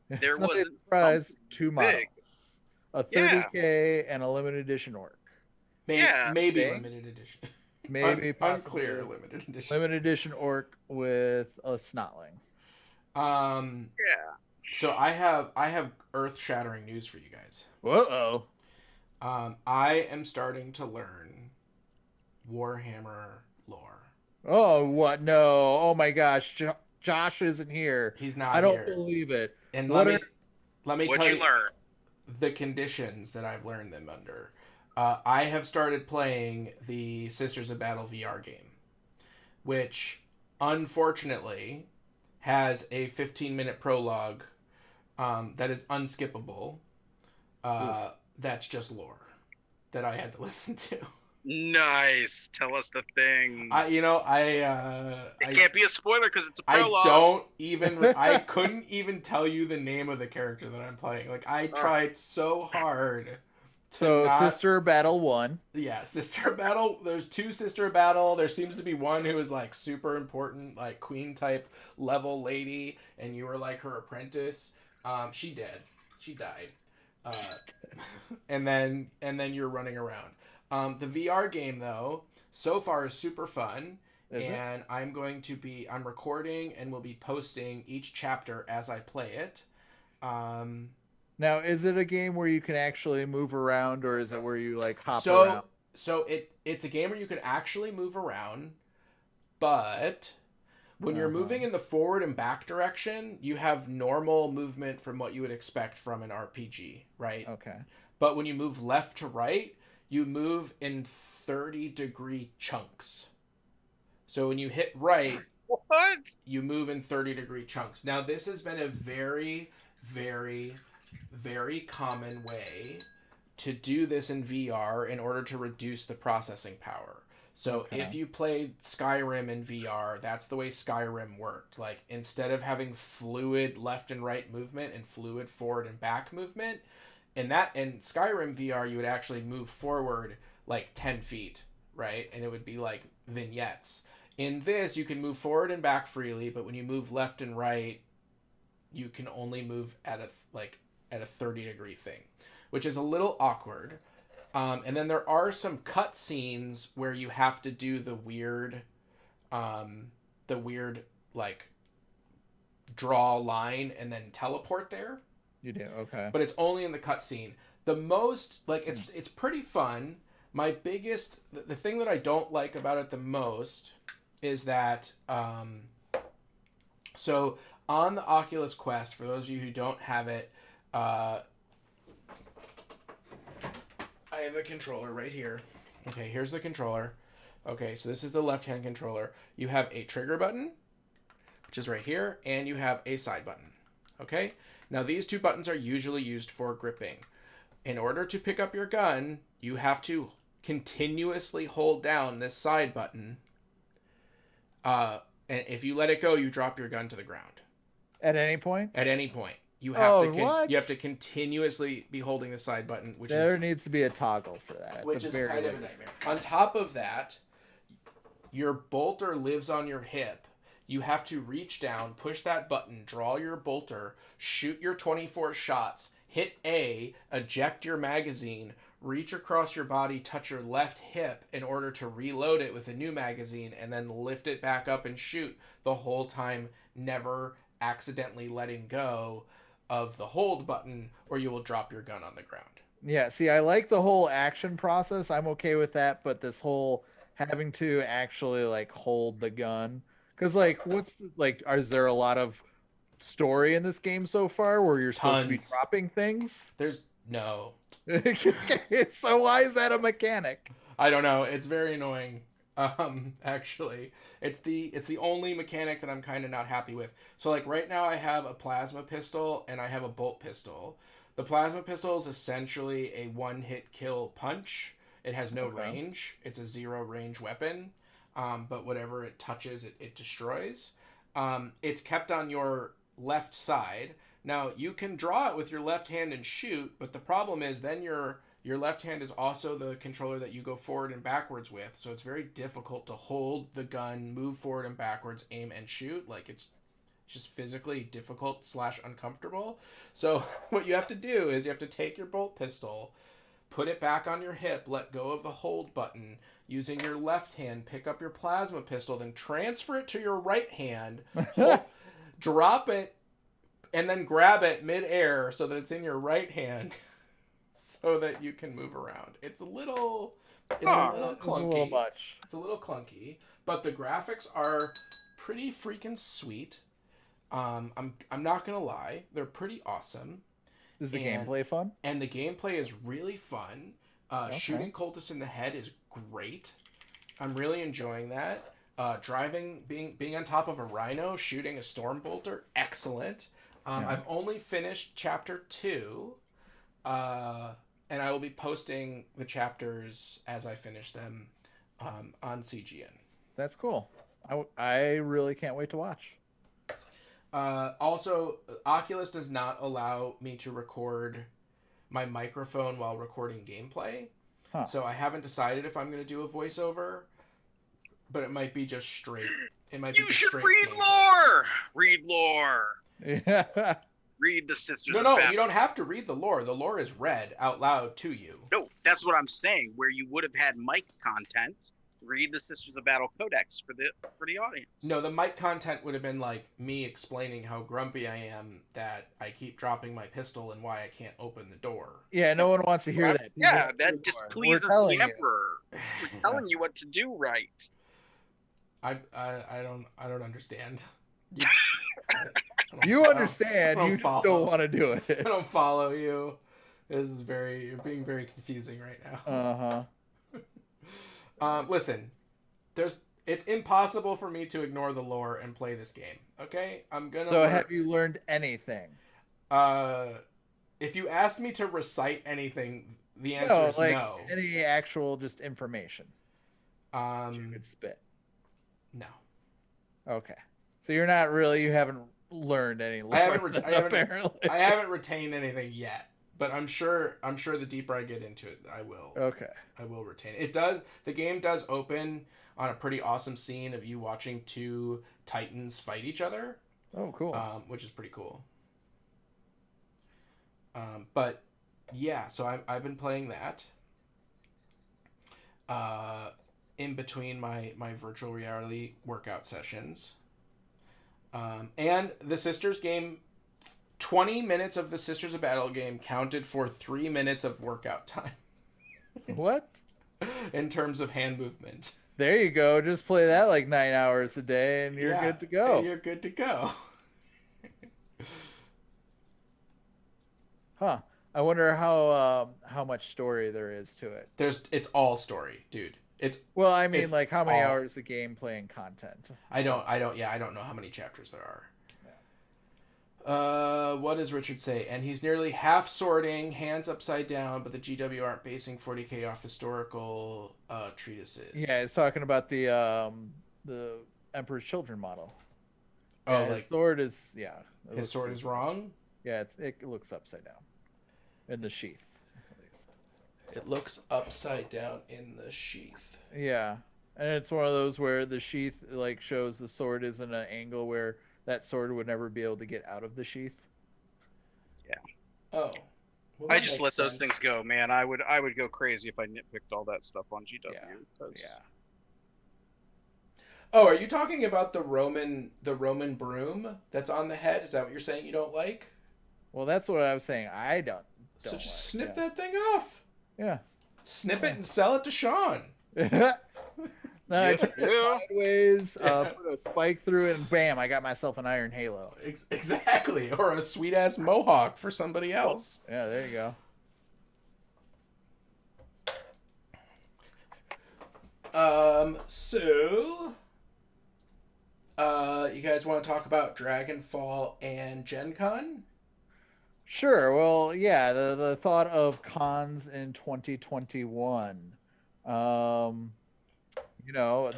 there It's not a wasn't surprise. something 2 big. models, a 30K and a limited edition orc. Maybe see? limited edition. Maybe possibly Unclear limited edition. limited edition orc with a snotling. Yeah. So I have earth-shattering news for you guys. Whoa. I am starting to learn Warhammer lore. Oh, what? No. Oh my gosh. Josh isn't here. He's not. I don't here. believe it. And What let me What'd tell you learn? the conditions that I've learned them under. I have started playing the Sisters of Battle VR game, which unfortunately has a 15-minute prologue that is unskippable. That's just lore that I had to listen to. Nice. Tell us the things. It can't be a spoiler because it's a prologue. I couldn't even tell you the name of the character that I'm playing. Like, I tried so hard. Sister Battle 1. Yeah, Sister Battle. There's 2 Sister Battle. There seems to be one who is like super important, like queen type level lady, and you were like her apprentice. She died. And then you're running around. The VR game though, so far is super fun. And I'm recording and will be posting each chapter as I play it. Now, is it a game where you can actually move around, or is it where you like hop around? So it's a game where you can actually move around, but when you're moving in the forward and back direction, you have normal movement from what you would expect from an RPG, right? Okay. But when you move left to right, you move in 30-degree chunks. So when you hit right, What? You move in 30-degree chunks. Now, this has been a very, very, very common way to do this in VR in order to reduce the processing power. So if you played Skyrim in VR, that's the way Skyrim worked. Like, instead of having fluid left and right movement and fluid forward and back movement, in Skyrim VR, you would actually move forward like 10 feet, right? And it would be like vignettes. In this, you can move forward and back freely, but when you move left and right, you can only move at a 30-degree thing, which is a little awkward. And then there are some cut scenes where you have to do the weird like draw a line and then teleport there. You do, okay. But it's only in the cutscene. The most, like, it's pretty fun. My biggest, the thing that I don't like about it the most is that, so on the Oculus Quest, for those of you who don't have it, I have the controller right here. Okay, here's the controller. Okay, so this is the left-hand controller. You have a trigger button, which is right here, and you have a side button. Okay? Now, these two buttons are usually used for gripping. In order to pick up your gun, you have to continuously hold down this side button. And if you let it go, you drop your gun to the ground. At any point? At any point. You have to continuously be holding the side button, which needs to be a toggle for that. Which is kind of a nightmare. On top of that, your bolter lives on your hip. You have to reach down, push that button, draw your bolter, shoot your 24 shots, hit A, eject your magazine, reach across your body, touch your left hip in order to reload it with a new magazine, and then lift it back up and shoot the whole time, never accidentally letting go of the hold button, or you will drop your gun on the ground. Yeah, see, I like the whole action process. I'm okay with that, but this whole having to actually like hold the gun, because like, is there a lot of story in this game so far where you're supposed to be dropping things? There's no. So why is that a mechanic? I don't know. It's very annoying. Actually, it's the only mechanic that I'm kind of not happy with. So like right now I have a plasma pistol and I have a bolt pistol. The plasma pistol is essentially a one-hit kill punch. It has no range. It's a zero range weapon. But whatever it touches, it destroys. It's kept on your left side. Now you can draw it with your left hand and shoot, but the problem is then your left hand is also the controller that you go forward and backwards with, so it's very difficult to hold the gun, move forward and backwards, aim and shoot. Like, it's just physically difficult / uncomfortable. So what you have to do is you have to take your bolt pistol, put it back on your hip, let go of the hold button, using your left hand, pick up your plasma pistol, then transfer it to your right hand, drop it, and then grab it mid-air so that it's in your right hand. So that you can move around. It's a little clunky. It's a little clunky, but the graphics are pretty freaking sweet. I'm not gonna lie, they're pretty awesome. Is the gameplay fun? And the gameplay is really fun. Shooting cultists in the head is great. I'm really enjoying that. Driving, being on top of a rhino, shooting a storm bolter, excellent. I've only finished chapter 2. And I will be posting the chapters as I finish them on CGN. That's cool. I really can't wait to watch. Also, Oculus does not allow me to record my microphone while recording gameplay. So I haven't decided if I'm going to do a voiceover, but it might be just straight. You should read lore! Read lore! Yeah. Read the Sisters No, of Battle. you don't have to read the lore. The lore is read out loud to you. No, that's what I'm saying. Where you would have had mic content, read the Sisters of Battle Codex for the audience. No, the mic content would have been like me explaining how grumpy I am that I keep dropping my pistol and why I can't open the door. Yeah, no one wants to hear that. Yeah, that displeases the Emperor. We're telling you what to do right. I don't understand. You understand, you just don't want to do it. I don't follow you. You're being very confusing right now. Uh-huh. Listen, It's impossible for me to ignore the lore and play this game. Okay, I'm gonna. So have you learned anything? If you asked me to recite anything, the answer is like no. any actual just information you could spit. No. Okay, so you haven't learned any lore. Apparently, I haven't retained anything yet. But I'm sure the deeper I get into it, I will. Okay. I will retain it. It does. The game does open on a pretty awesome scene of you watching two titans fight each other. Oh, cool. Which is pretty cool. But yeah, so I've been playing that. In between my virtual reality workout sessions. And the Sisters game. 20 minutes of the Sisters of Battle game counted for 3 minutes of workout time. What? In terms of hand movement. There you go. Just play that like 9 hours a day and you're good to go. You're good to go. Huh. I wonder how much story there is to it. It's all story, dude. Well, I mean, like how many hours of gameplay and content? I don't know how many chapters there are. What does Richard say? And he's nearly half sorting, hands upside down, but the GW aren't basing 40K off historical treatises. Yeah, it's talking about the Emperor's Children model. Oh, yeah, his sword is his sword is wrong? Yeah, it looks upside down in the sheath, at least. It looks upside down in the sheath. Yeah, and it's one of those where the sheath like shows the sword is in an angle where that sword would never be able to get out of the sheath. Yeah. Oh. Well, I just let those things go, man. I would go crazy if I nitpicked all that stuff on GW. Yeah. Oh, are you talking about the Roman broom that's on the head? Is that what you're saying you don't like? Well, that's what I was saying. I don't so just like, snip that thing off. Yeah. Snip it and sell it to Sean. No, I turned it sideways, put a spike through it, and bam, I got myself an iron halo. Exactly. Or a sweet-ass mohawk for somebody else. Yeah, there you go. You guys want to talk about Dragonfall and Gen Con? Sure. Well, yeah, the thought of cons in 2021.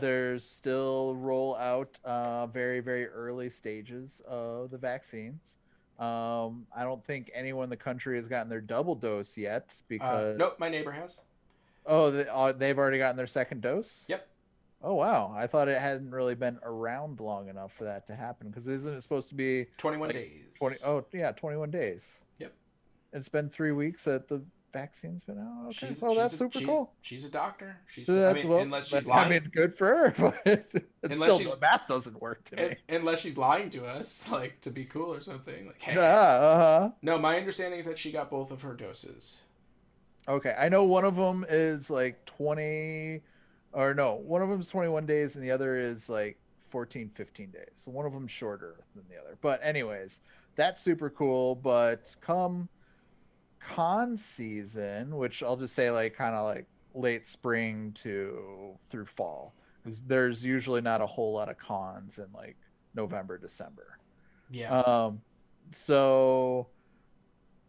There's still rollout very, very early stages of the vaccines. I don't think anyone in the country has gotten their double dose yet because... Nope, my neighbor has. Oh, they've already gotten their second dose? Yep. Oh, wow. I thought it hadn't really been around long enough for that to happen because isn't it supposed to be... 21 days. 21 days. Yep. It's been 3 weeks that the vaccine's been out. Okay, that's super cool. She's a doctor. Unless she's lying. Good for her, but the math doesn't work to me. Unless she's lying to us, like to be cool or something. Like, hey. No, my understanding is that she got both of her doses. Okay, I know one of them is like 20, or no, one of them's 21 days and the other is like 14, 15 days. So one of them's shorter than the other. But anyways, that's super cool. But come con season, which I'll just say like kind of like late spring through fall, because there's usually not a whole lot of cons in like November, December. Yeah. So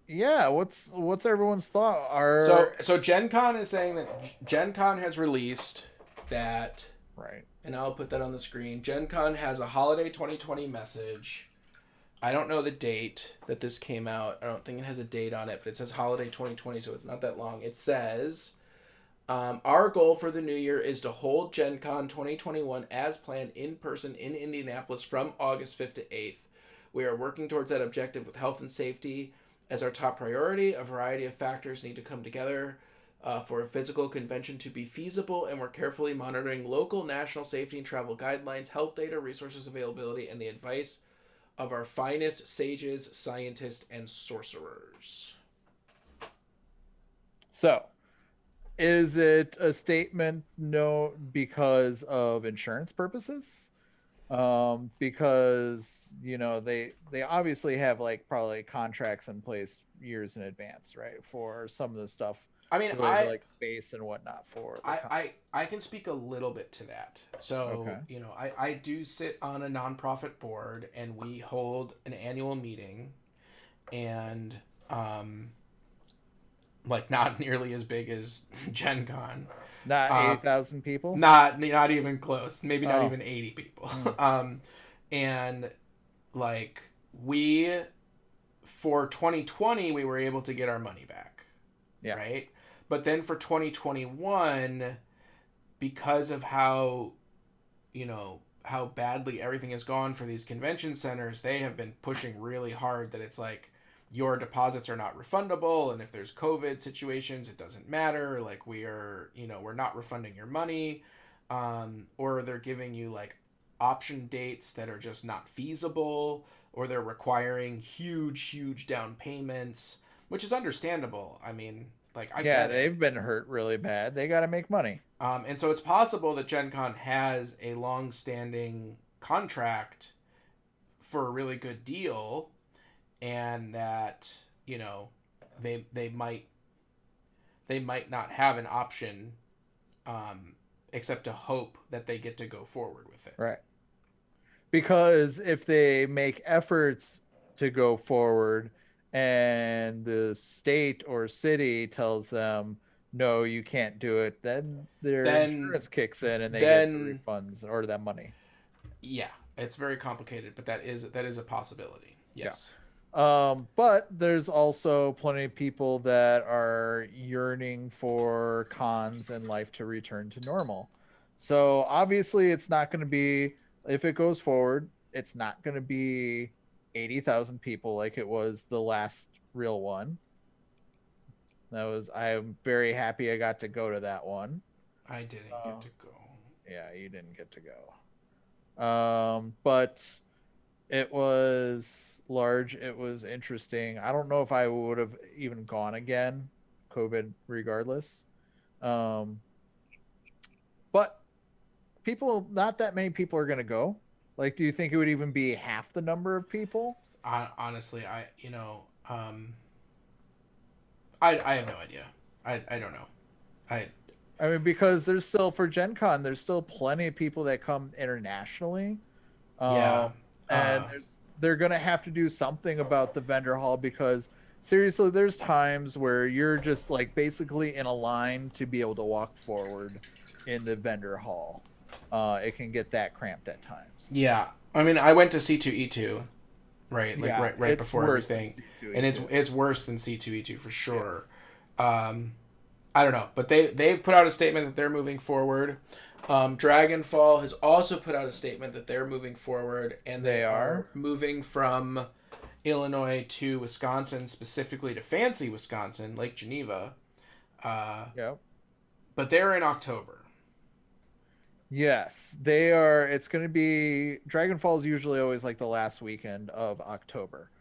yeah, what's everyone's thought? So Gen Con is saying that Gen Con has released that, right, and I'll put that on the screen. Gen Con has a holiday 2020 message. I don't know the date that this came out. I don't think it has a date on it, but it says holiday 2020, so it's not that long. It says, our goal for the new year is to hold Gen Con 2021 as planned in person in Indianapolis from August 5th to 8th. We are working towards that objective with health and safety as our top priority. A variety of factors need to come together for a physical convention to be feasible, and we're carefully monitoring local, national safety and travel guidelines, health data, resources availability, and the advice of our finest sages, scientists, and sorcerers. So, is it a statement no because of insurance purposes? Because they obviously have like probably contracts in place years in advance, right, for some of the stuff I mean, related like space and whatnot for the I can speak a little bit to that. So, Okay. you know, I do sit on a nonprofit board, and we hold an annual meeting, and like not nearly as big as Gen Con. Not Um, 80,000 people? not even close. Maybe not Oh. even 80 people. Mm. And like we for 2020 we were able to get our money back. Yeah. Right? But then for 2021, because of how, you know, how badly everything has gone for these convention centers, they have been pushing really hard that it's like your deposits are not refundable, and if there's COVID situations, it doesn't matter. Like we're not refunding your money, or they're giving you like option dates that are just not feasible, or they're requiring huge down payments, which is understandable. I mean, like I Yeah, get it. they've been hurt really bad. They got to make money. And so it's possible that Gen Con has a long-standing contract for a really good deal, and that, you know, they might not have an option, except to hope that they get to go forward with it. Right. Because if they make efforts to go forward and the state or city tells them, no, you can't do it, then their insurance kicks in and they get the refunds or that money. Yeah, it's very complicated, but that is a possibility. Yes. Yeah. But there's also plenty of people that are yearning for cons and life to return to normal. So obviously it's not going to be, if it goes forward, it's not going to be 80,000 people like it was the last real one. I'm very happy I got to go to that one. I didn't get to go. Yeah, you didn't get to go. But it was large. It was interesting. I don't know if I would have even gone again, COVID regardless. But not that many people are going to go. Like, do you think it would even be half the number of people? Honestly, I have no idea. I don't know. I mean, because there's still, for Gen Con, there's still plenty of people that come internationally. Yeah. And they're going to have to do something about the vendor hall, because seriously, there's times where you're just like basically in a line to be able to walk forward in the vendor hall. It can get that cramped at times. Yeah. I mean, I went to C2E2, right? Like Yeah, right before everything. And it's worse than C2E2 for sure. Yes. I don't know, but they've put out a statement that they're moving forward. Dragonfall has also put out a statement that they're moving forward, and they are moving from Illinois to Wisconsin, specifically to fancy Wisconsin, Lake Geneva. Yep. But they're in October. Yes, they are. It's going to be, Dragonfall is usually always like the last weekend of October.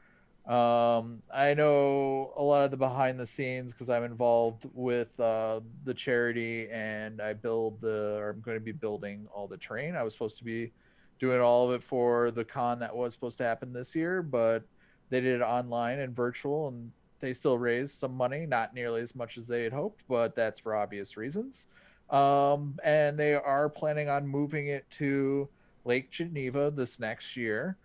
I know a lot of the behind the scenes because I'm involved with the charity, and I'm going to be building all the terrain. I was supposed to be doing all of it for the con that was supposed to happen this year, but they did it online and virtual, and they still raised some money, not nearly as much as they had hoped, but that's for obvious reasons. And they are planning on moving it to Lake Geneva this next year.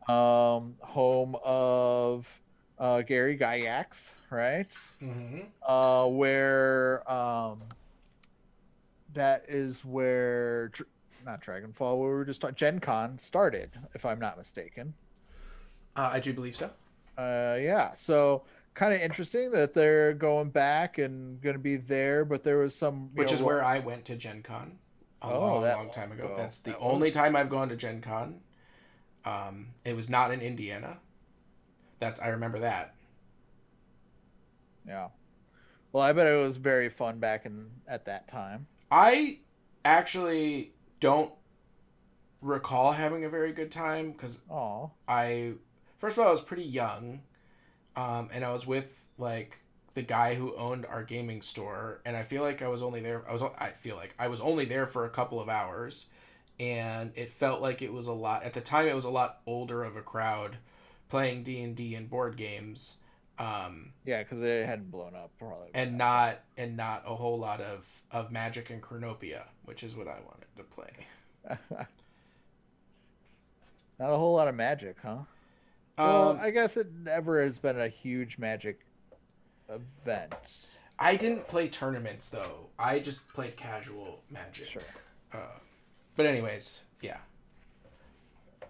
Home of Gary Gygax, right? Mm-hmm. Where that is where not Dragonfall, we were just talking, Gen Con started, if I'm not mistaken. I do believe so. Yeah, so kind of interesting that they're going back and going to be there, but there was some, which is where I went to Gen Con a long time ago. That's the only time I've gone to Gen Con. It was not in Indiana. I remember that. Yeah. Well, I bet it was very fun back at that time. I actually don't recall having a very good time because first of all, I was pretty young, and I was with like the guy who owned our gaming store, and I feel like I was only there for a couple of hours. And it felt like it was a lot at the time. It was a lot older of a crowd playing D&D and board games, Yeah, because it hadn't blown up probably. and not a whole lot of Magic and Chronopia, which is what I wanted to play. Not a whole lot of Magic, huh? Well, I guess it never has been a huge Magic event. I didn't play tournaments though. I just played casual Magic. Sure. But anyways, yeah.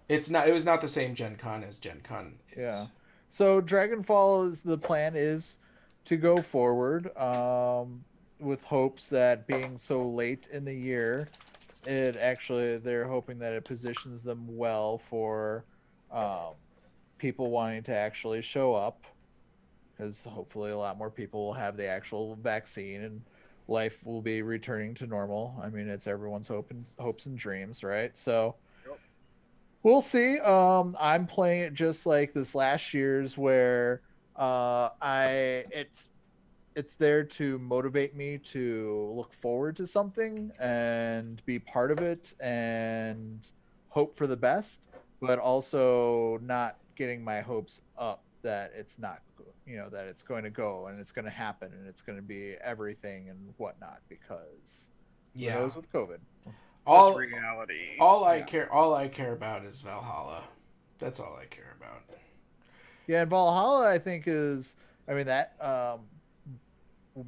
It was not the same Gen Con as Gen Con is. Yeah. So Dragonfall the plan is to go forward with hopes that being so late in the year, they're hoping that it positions them well for people wanting to actually show up, because hopefully a lot more people will have the actual vaccine and life will be returning to normal. I mean, it's everyone's hopes and dreams, right? So we'll see. I'm playing it just like this last year's, where it's there to motivate me to look forward to something and be part of it and hope for the best, but also not getting my hopes up that it's not, that it's going to go and it's going to happen and it's going to be everything and whatnot, because who knows with COVID. That's reality. All I care about is Valhalla. That's all I care about. Yeah, and Valhalla, I think that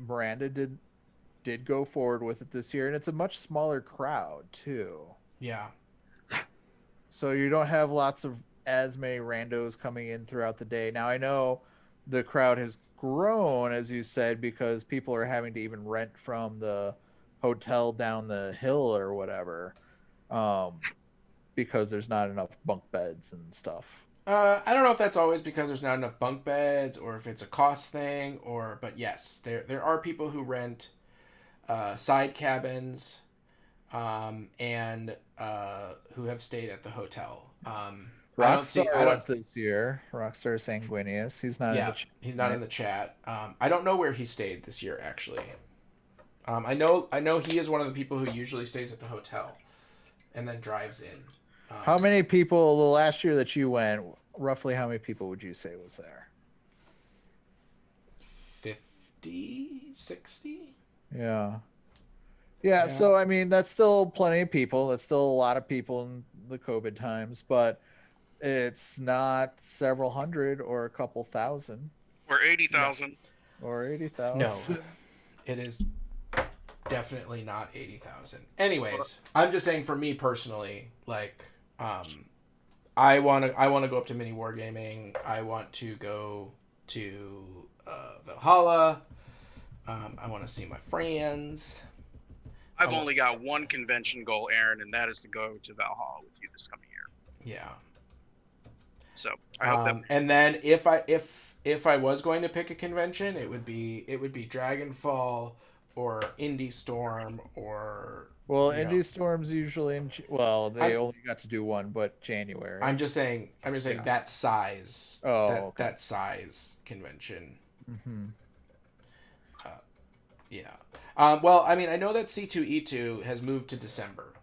Miranda did go forward with it this year, and it's a much smaller crowd too. Yeah. So you don't have as many randos coming in throughout the day. Now I know the crowd has grown, as you said, because people are having to even rent from the hotel down the hill or whatever, because there's not enough bunk beds and stuff. I don't know if that's always because there's not enough bunk beds or if it's a cost thing, but yes, there are people who rent side cabins and who have stayed at the hotel. Rockstar went this year. Rockstar Sanguinius. He's not in the chat. He's not in the chat. I don't know where he stayed this year, actually. I know he is one of the people who usually stays at the hotel and then drives in. How many people the last year that you went, roughly how many people would you say was there? 50, 60? Yeah. So I mean, that's still plenty of people. That's still a lot of people in the COVID times, but it's not several hundred or a couple thousand. Or 80,000. Or 80,000. No, it is definitely not 80,000. Anyways, I'm just saying for me personally, like, I want to go up to mini wargaming. I want to go to Valhalla. I want to see my friends. I've only got one convention goal, Aaron, and that is to go to Valhalla with you this coming year. Yeah. So I hope that. And then if I was going to pick a convention, it would be Dragonfall or Indie Storm or. Well, Indie Storm's usually they only got to do one, but January. I'm just saying that size. That size convention. Mm-hmm. Yeah. Well, I mean, I know that C2E2 has moved to December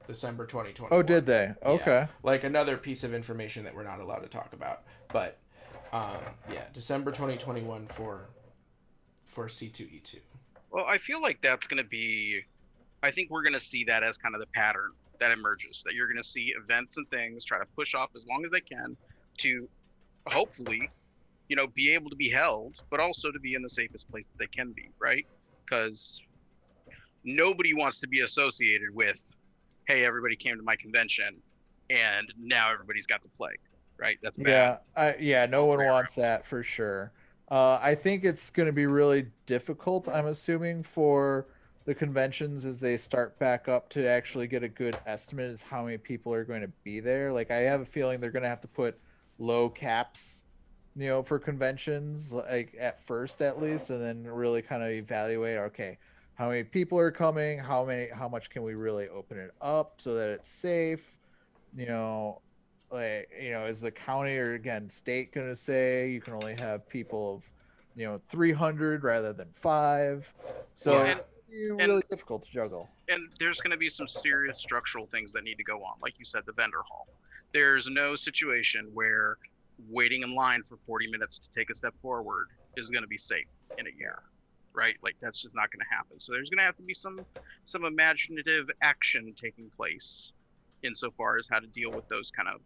2021. Oh, did they? Okay. Yeah. Like another piece of information that we're not allowed to talk about, but December 2021 for C2E2. Well, I feel like that's going to be. I think we're going to see that as kind of the pattern that emerges. That you're going to see events and things try to push off as long as they can to hopefully, be able to be held, but also to be in the safest place that they can be, right? Because nobody wants to be associated with, hey, everybody came to my convention and now everybody's got the plague, right? That's bad. No one wants that for sure. I think it's going to be really difficult, I'm assuming, for the conventions as they start back up to actually get a good estimate as how many people are going to be there. Like, I have a feeling they're going to have to put low caps, for conventions, like at first at least, and then really kind of evaluate, okay, how many people are coming, how much can we really open it up so that it's safe, is the county or again state going to say you can only have people of 300 rather than 5, so it's really difficult to juggle. And there's going to be some serious structural things that need to go on, like you said, the vendor hall. There's no situation where waiting in line for 40 minutes to take a step forward is going to be safe in a year, right? Like that's just not going to happen. So there's going to have to be some imaginative action taking place insofar as how to deal with those kind of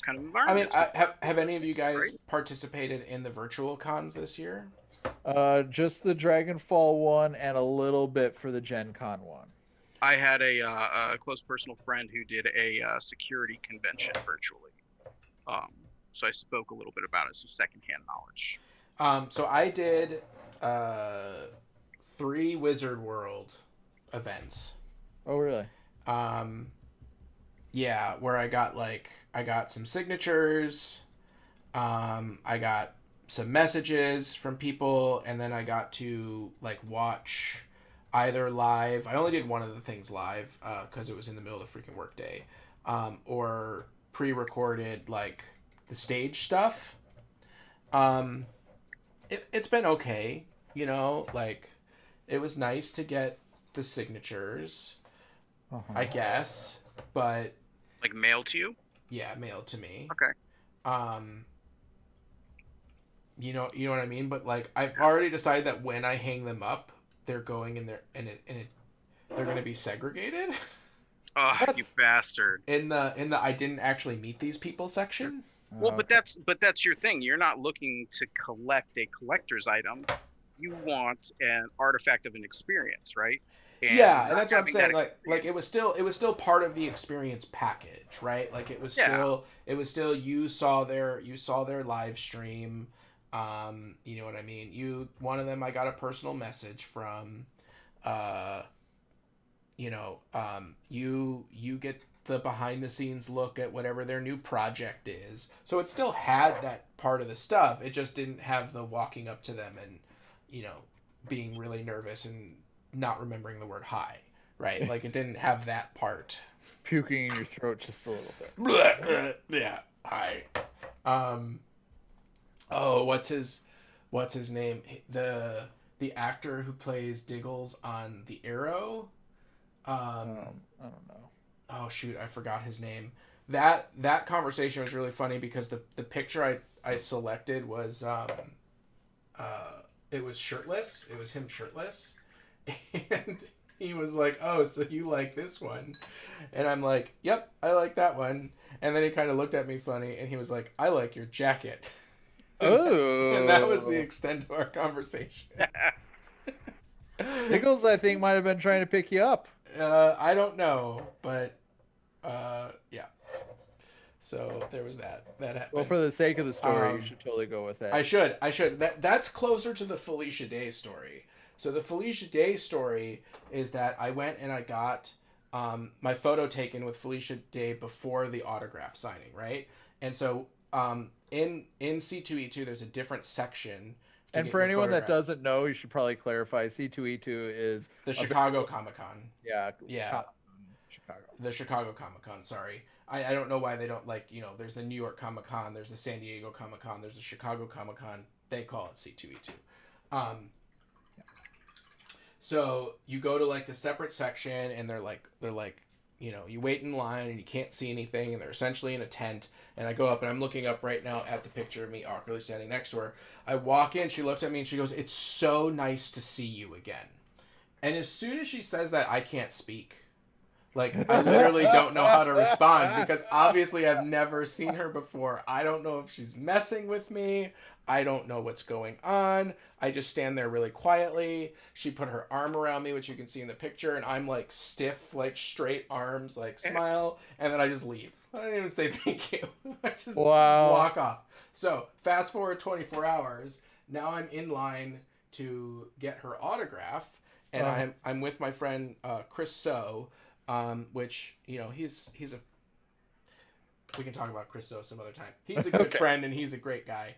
environments. I mean, have any of you guys Right? participated in the virtual cons this year? Just the Dragonfall one and a little bit for the Gen Con one. I had a close personal friend who did a security convention virtually. So I spoke a little bit about it, so secondhand knowledge. So I did 3 Wizard World events. Oh, really? Yeah, where I got some signatures, I got some messages from people, and then I got to like watch either live. I only did one of the things live because it was in the middle of the freaking workday, or pre-recorded like the stage stuff. It's been okay, you know, like it was nice to get the signatures, I guess, but Like mailed to you? yeah, mailed to me. Okay. You know what I mean, but like I've already decided that when I hang them up, they're going in there and they're going to be segregated. Oh, you bastard. in the I didn't actually meet these people section. Well, but that's your thing. You're not looking to collect a collector's item. You want an artifact of an experience, right? And yeah, and that's what I'm saying. Like it was still part of the experience package, right? Like it was still you saw their live stream. You know what I mean? One of them I got a personal message from. You get the behind the scenes look at whatever their new project is. So it still had that part of the stuff. It just didn't have the walking up to them and, you know, being really nervous and not remembering the word hi, right? Like it didn't have that part. Puking in your throat just a little bit. Yeah, hi. Oh, what's his name? The actor who plays Diggles on The Arrow. I don't know. Oh shoot, I forgot his name. That conversation was really funny because the picture I selected was it was shirtless. It was him shirtless. And he was like, "Oh, so you like this one?" And I'm like, "Yep, I like that one." And then he kind of looked at me funny and he was like, "I like your jacket." Oh. And that was the extent of our conversation. Nichols, I think, might have been trying to pick you up. I don't know, but yeah. So there was that happened. Well, for the sake of the story, you should totally go with that. I should. That's closer to the Felicia Day story. So the Felicia Day story is that I went and I got my photo taken with Felicia Day before the autograph signing, right? And so in C2E2 there's a different section. And for anyone that doesn't know, you should probably clarify C2E2 is the Chicago Comic-Con. Yeah. Chicago. The Chicago Comic-Con, sorry. I don't know why they don't there's the New York Comic-Con, there's the San Diego Comic-Con, there's the Chicago Comic-Con. They call it C2E2. So you go to like the separate section and they're like you wait in line and you can't see anything and they're essentially in a tent. And I go up and I'm looking up right now at the picture of me awkwardly standing next to her. I walk in, she looks at me and she goes, "It's so nice to see you again." And as soon as she says that, I can't speak. Like, I literally don't know how to respond because obviously I've never seen her before. I don't know if she's messing with me. I don't know what's going on. I just stand there really quietly. She put her arm around me, which you can see in the picture, and I'm like stiff, like straight arms, like smile, and then I just leave. I don't even say thank you. I just walk off. So fast forward 24 hours. Now I'm in line to get her autograph, and I'm with my friend Chris So, which he's a. We can talk about Chris So some other time. He's a good friend and he's a great guy.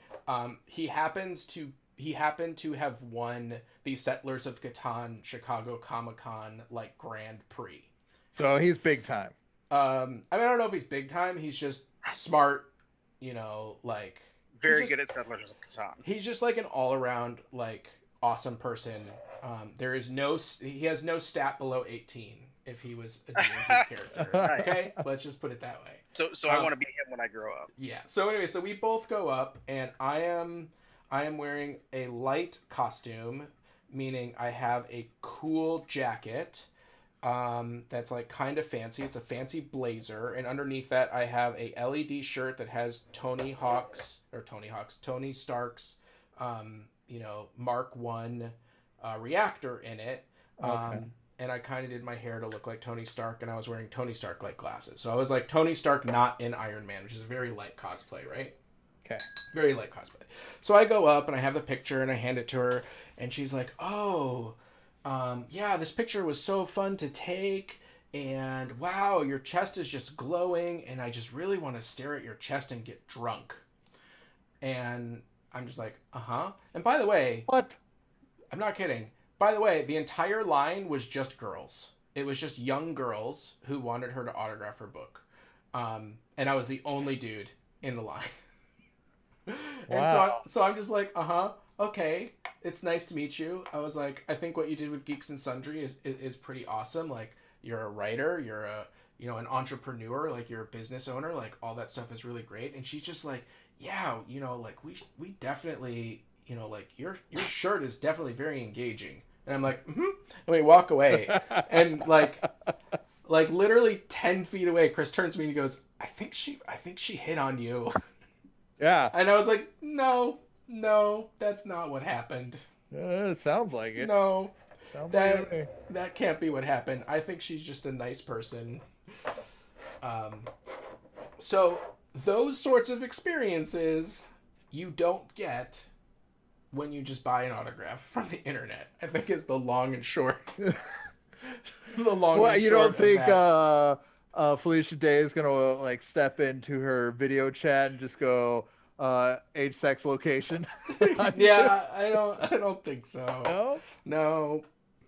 He happened to have won the Settlers of Catan Chicago Comic-Con like Grand Prix. So he's big time. I mean, I don't know if he's big time. He's just smart, like very good at Settlers of Catan. He's just like an all-around like awesome person. He has no stat below 18 if he was a D&D character. Okay, let's just put it that way. So I want to be him when I grow up. Yeah. So anyway, so we both go up, and I am wearing a light costume, meaning I have a cool jacket. That's like kind of fancy. It's a fancy blazer, and underneath that I have a LED shirt that has Tony Stark's, Mark One reactor in it. Okay. And I kind of did my hair to look like Tony Stark, and I was wearing Tony Stark like glasses. So I was like Tony Stark, not in Iron Man, which is a very light cosplay, right? Okay. Very light cosplay. So I go up and I have the picture and I hand it to her, and she's like, "Oh, yeah, this picture was so fun to take, and wow, your chest is just glowing, and I just really want to stare at your chest and get drunk." And I'm just like, "Uh-huh." And by the way, What? I'm not kidding. By the way, the entire line was just girls. It was just young girls who wanted her to autograph her book. And I was the only dude in the line. Wow. And so I'm just like, uh-huh, okay, it's nice to meet you. I was like, I think what you did with Geeks and Sundry is pretty awesome. Like, you're a writer, you're an entrepreneur, like you're a business owner, like all that stuff is really great. And she's just like, yeah, like we definitely, like your shirt is definitely very engaging. And I'm like, mm-hmm. And we walk away. And like literally 10 feet away, Chris turns to me and he goes, I think she hit on you. Yeah. And I was like, no, that's not what happened. It sounds like it. No, Sounds like it. that can't be what happened. I think she's just a nice person. So those sorts of experiences you don't get when you just buy an autograph from the internet, I think, is the long and short. Well, you don't think Felicia Day is gonna like step into her video chat and just go age, sex, location? Yeah, I don't think so. No.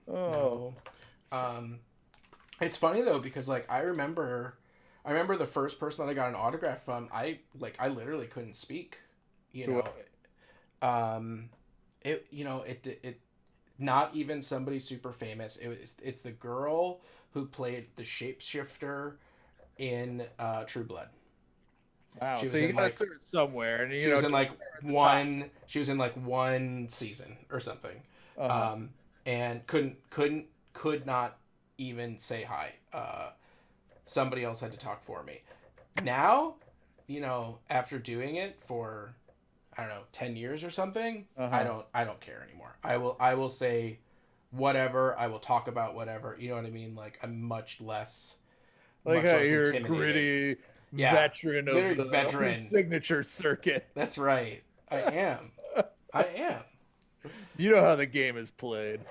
No. It's funny though, because like I remember the first person that I got an autograph from, I literally couldn't speak. Who was it? It not even somebody super famous. It's the girl who played the shapeshifter in True Blood. Wow. So you gotta start somewhere, and she was in like one. She was in like one season or something, and could not even say hi. Somebody else had to talk for me. Now, after doing it for, I don't know, 10 years or something, I don't care anymore. I will say whatever. I will talk about whatever. You know what I mean? Like, I'm much less you're a gritty veteran of the signature circuit. That's right. I am. You know how the game is played.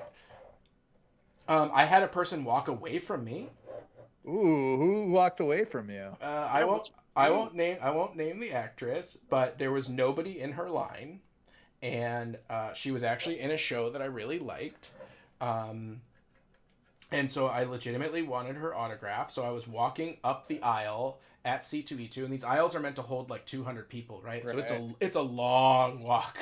I had a person walk away from me. Ooh, who walked away from you? I won't name the actress, but there was nobody in her line, and she was actually in a show that I really liked, and so I legitimately wanted her autograph. So I was walking up the aisle at C2E2, and these aisles are meant to hold like 200 people, right? So it's a long walk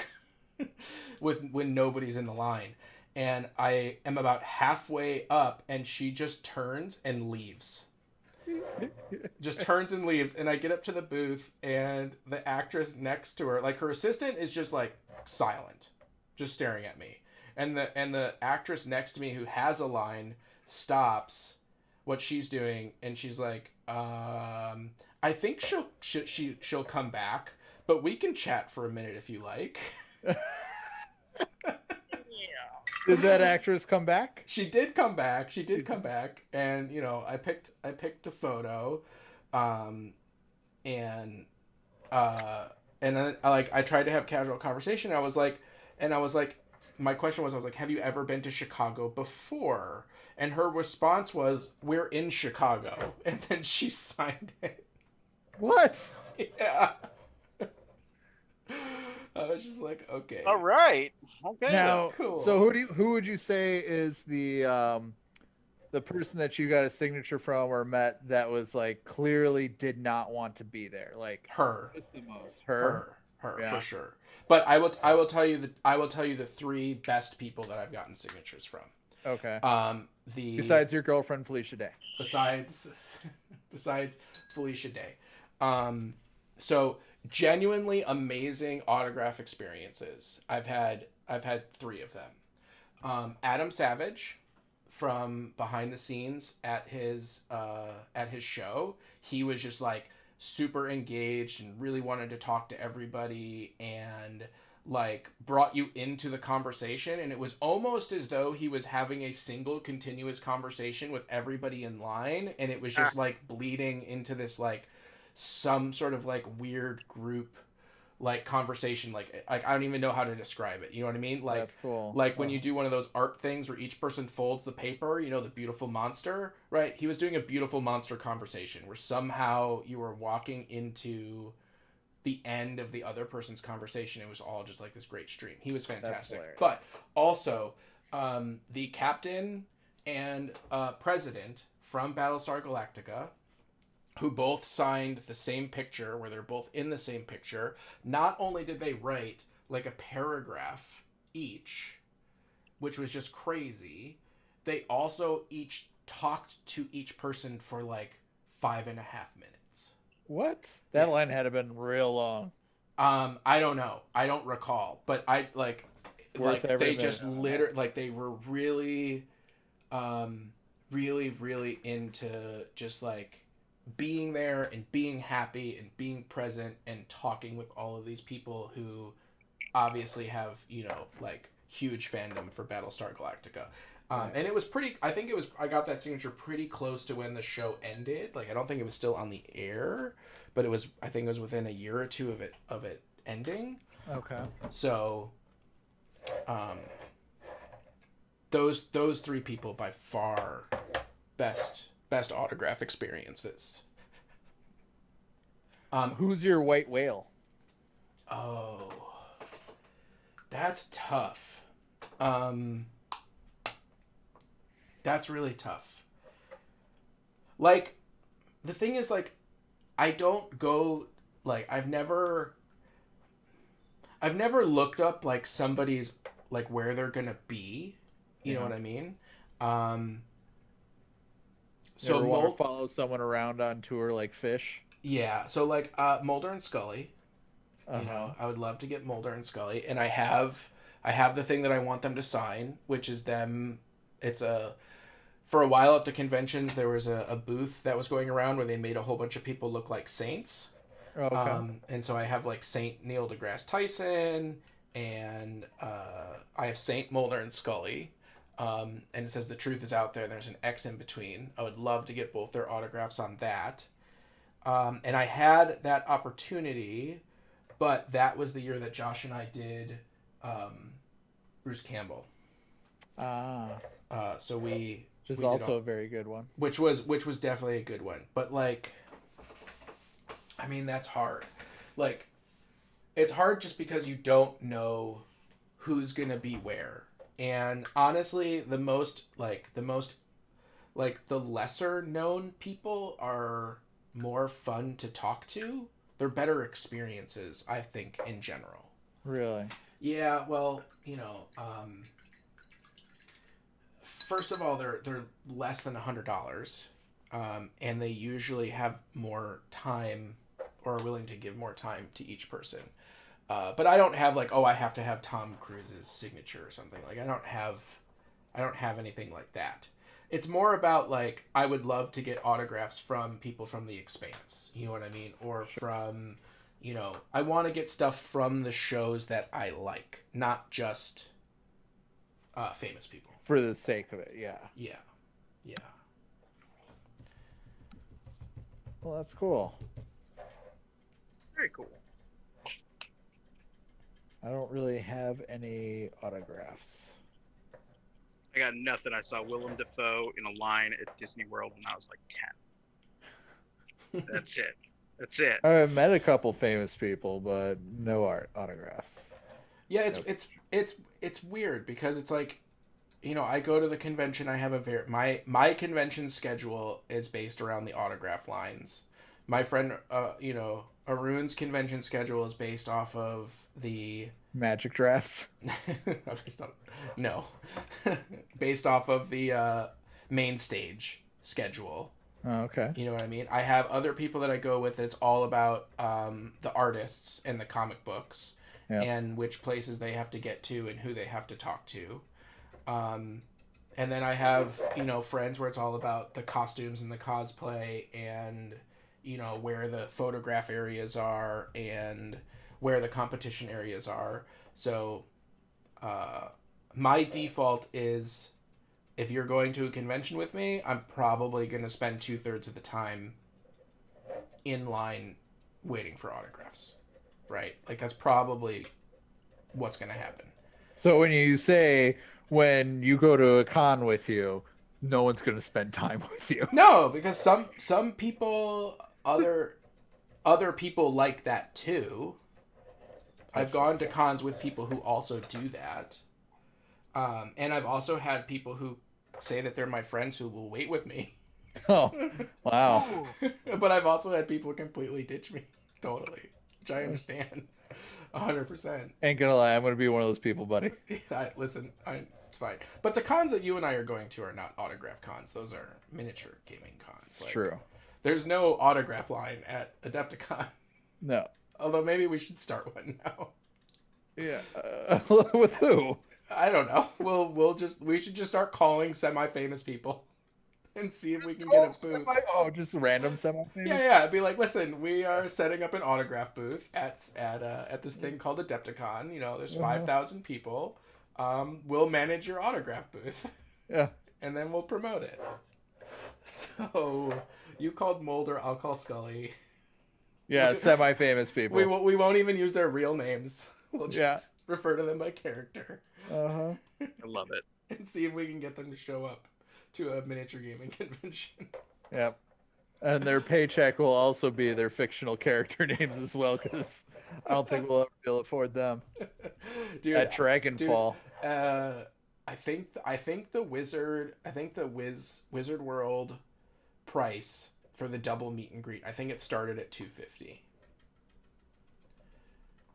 when nobody's in the line. And I am about halfway up, and she just turns and leaves. Just turns and leaves, and I get up to the booth, and the actress next to her, like her assistant, is just like silent, just staring at me. And the actress next to me, who has a line, stops what she's doing, and she's like, I think she'll come back, but we can chat for a minute if you like. Did that actress come back? She did come back. And I picked a photo, and then I tried to have casual conversation. I was like, my question was, have you ever been to Chicago before? And her response was, we're in Chicago. And then she signed it. What? Yeah. I was just like, okay. All right. Okay. Now, cool. So who would you say is the person that you got a signature from or met that was like clearly did not want to be there? Like her. What's the most? Her, yeah. For sure. But I will tell you the three best people that I've gotten signatures from. Okay. Besides your girlfriend Felicia Day. Besides Felicia Day. So genuinely amazing autograph experiences. I've had 3 of them. Adam Savage from behind the scenes at his show. He was just like super engaged and really wanted to talk to everybody and like brought you into the conversation, and it was almost as though he was having a single continuous conversation with everybody in line, and it was just like bleeding into this like some sort of like weird group like conversation, like I don't even know how to describe it, you know what I mean? Like That's cool. like when you do one of those art things where each person folds the paper, you know, the beautiful monster, right? He was doing a beautiful monster conversation where somehow you were walking into the end of the other person's conversation. It was all just like this great stream. He was fantastic. But also the captain and president from Battlestar Galactica, who both signed the same picture, where they're both in the same picture. Not only did they write like a paragraph each, which was just crazy, they also each talked to each person for like 5.5 minutes. What? That line had to been real long. I don't know. I don't recall, but I like they minute. just literally like they were really, really into just like being there and being happy and being present and talking with all of these people who obviously have, you know, like huge fandom for Battlestar Galactica. And it was pretty, I think it was, I got that signature pretty close to when the show ended. Like, I don't think it was still on the air, but it was, I think it was within a year or two of it ending. Okay. So, those 3 people by far best autograph experiences. Who's your white whale? Oh, that's tough. That's really tough. Like, the thing is, like, I don't go, like, I've never looked up, like, somebody's, like, where they're gonna be. You know what I mean? So want to follow someone around on tour like Fish? Yeah, so like Mulder and Scully. You know, I would love to get Mulder and Scully, and I have the thing that I want them to sign, which is them. It's for a while at the conventions there was a booth that was going around where they made a whole bunch of people look like saints. Okay. And so I have like Saint Neil deGrasse Tyson, and I have Saint Mulder and Scully. And it says the truth is out there, and there's an X in between. I would love to get both their autographs on that. And I had that opportunity, but that was the year that Josh and I did Bruce Campbell. So which is also a very good one. Which was definitely a good one. But like, I mean, that's hard. Like, it's hard just because you don't know who's gonna be where. And honestly, the lesser known people are more fun to talk to. They're better experiences, I think, in general. Really? Yeah, well, you know, first of all, they're less than $100, and they usually have more time or are willing to give more time to each person. But I don't have like, oh, I have to have Tom Cruise's signature or something. Like, I don't have anything like that. It's more about like, I would love to get autographs from people from The Expanse. You know what I mean? Or from, you know, I want to get stuff from the shows that I like, not just famous people. For the sake of it, yeah. Yeah. Yeah. Well, that's cool. Very cool. I don't really have any autographs. I got nothing. I saw Willem Dafoe in a line at Disney World when I was like 10. That's it. That's it. I've met a couple famous people, but no autographs. Yeah, it's weird because it's like, you know, I go to the convention. I have my convention schedule is based around the autograph lines. My friend, you know, Arun's convention schedule is based off of the Magic drafts. No, based off of the main stage schedule. Oh, okay. You know what I mean? I have other people that I go with. It's all about the artists and the comic books and which places they have to get to and who they have to talk to. And then I have, friends where it's all about the costumes and the cosplay and, where the photograph areas are and where the competition areas are. So my default is, if you're going to a convention with me, I'm probably going to spend 2/3 of the time in line waiting for autographs, right? Like, that's probably what's going to happen. So when you say when you go to a con with you, no one's going to spend time with you. No, because some people, other people like that too. I've gone to cons with people who also do that. And I've also had people who say that they're my friends who will wait with me. Oh, wow. But I've also had people completely ditch me. Totally. Which I understand. 100%. Ain't gonna lie, I'm gonna be one of those people, buddy. Listen, it's fine. But the cons that you and I are going to are not autograph cons. Those are miniature gaming cons. It's true. There's no autograph line at Adepticon. No. Although maybe we should start one now. Yeah. With who? I don't know. We should just start calling semi-famous people and see if we can get a booth. Just random semi-famous? Yeah. It'd be like, listen, we are setting up an autograph booth at this thing called Adepticon. There's 5,000 people. We'll manage your autograph booth. Yeah. And then we'll promote it. So you called Mulder, I'll call Scully. Yeah, semi-famous people. We won't even use their real names. We'll just refer to them by character. Uh-huh. I love it. And see if we can get them to show up to a miniature gaming convention. Yep. And their paycheck will also be their fictional character names as well, because I don't think we'll ever be able to afford them. Dude, at Dragonfall. I think the Wizard World price for the double meet and greet, I think it started at $250.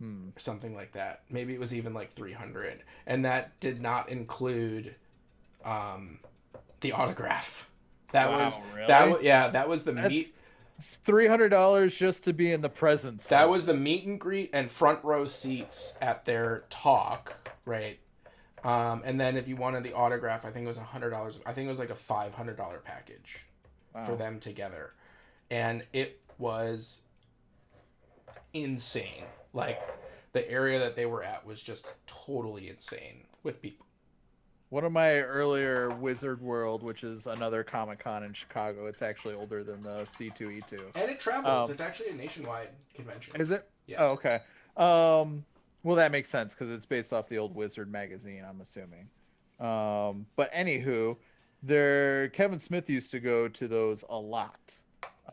Or something like that. Maybe it was even like $300, and that did not include the autograph. That was the meet. It's $300 just to be in the presence. That was the meet and greet and front row seats at their talk, right? And then if you wanted the autograph, I think it was $100. I think it was like a $500 package for them together, and it was insane. Like, the area that they were at was just totally insane with people. One of my earlier Wizard World, which is another Comic-Con in Chicago, it's actually older than the C2E2. And it travels. It's actually a nationwide convention. Is it? Yeah. Oh, okay. Well, that makes sense because it's based off the old Wizard magazine, I'm assuming. But anywho, Kevin Smith used to go to those a lot.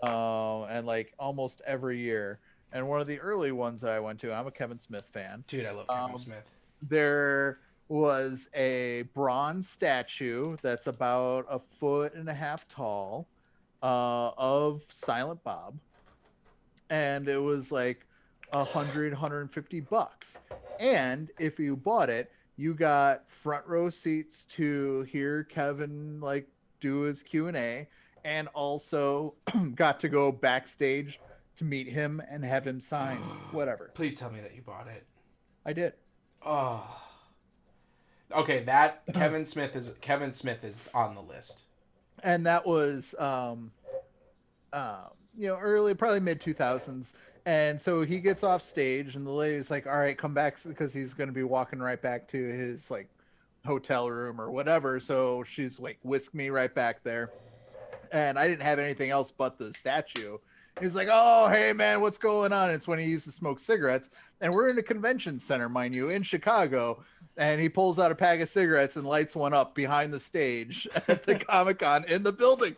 And like almost every year. And one of the early ones that I went to, I'm a Kevin Smith fan. Dude, I love Kevin Smith. There was a bronze statue that's about 1.5 feet tall of Silent Bob. And it was like $150. And if you bought it, you got front row seats to hear Kevin like do his Q&A, and also got to go backstage to meet him and have him sign whatever. Please tell me that you bought it. I did. Oh. Okay, that Kevin Smith is on the list. And that was early, probably mid 2000s. And so he gets off stage and the lady's like, all right, come back, because he's going to be walking right back to his like hotel room or whatever. So she's like, whisk me right back there. And I didn't have anything else but the statue. He's like, oh, hey, man, what's going on? It's when he used to smoke cigarettes. And we're in a convention center, mind you, in Chicago. And he pulls out a pack of cigarettes and lights one up behind the stage at the Comic-Con in the building.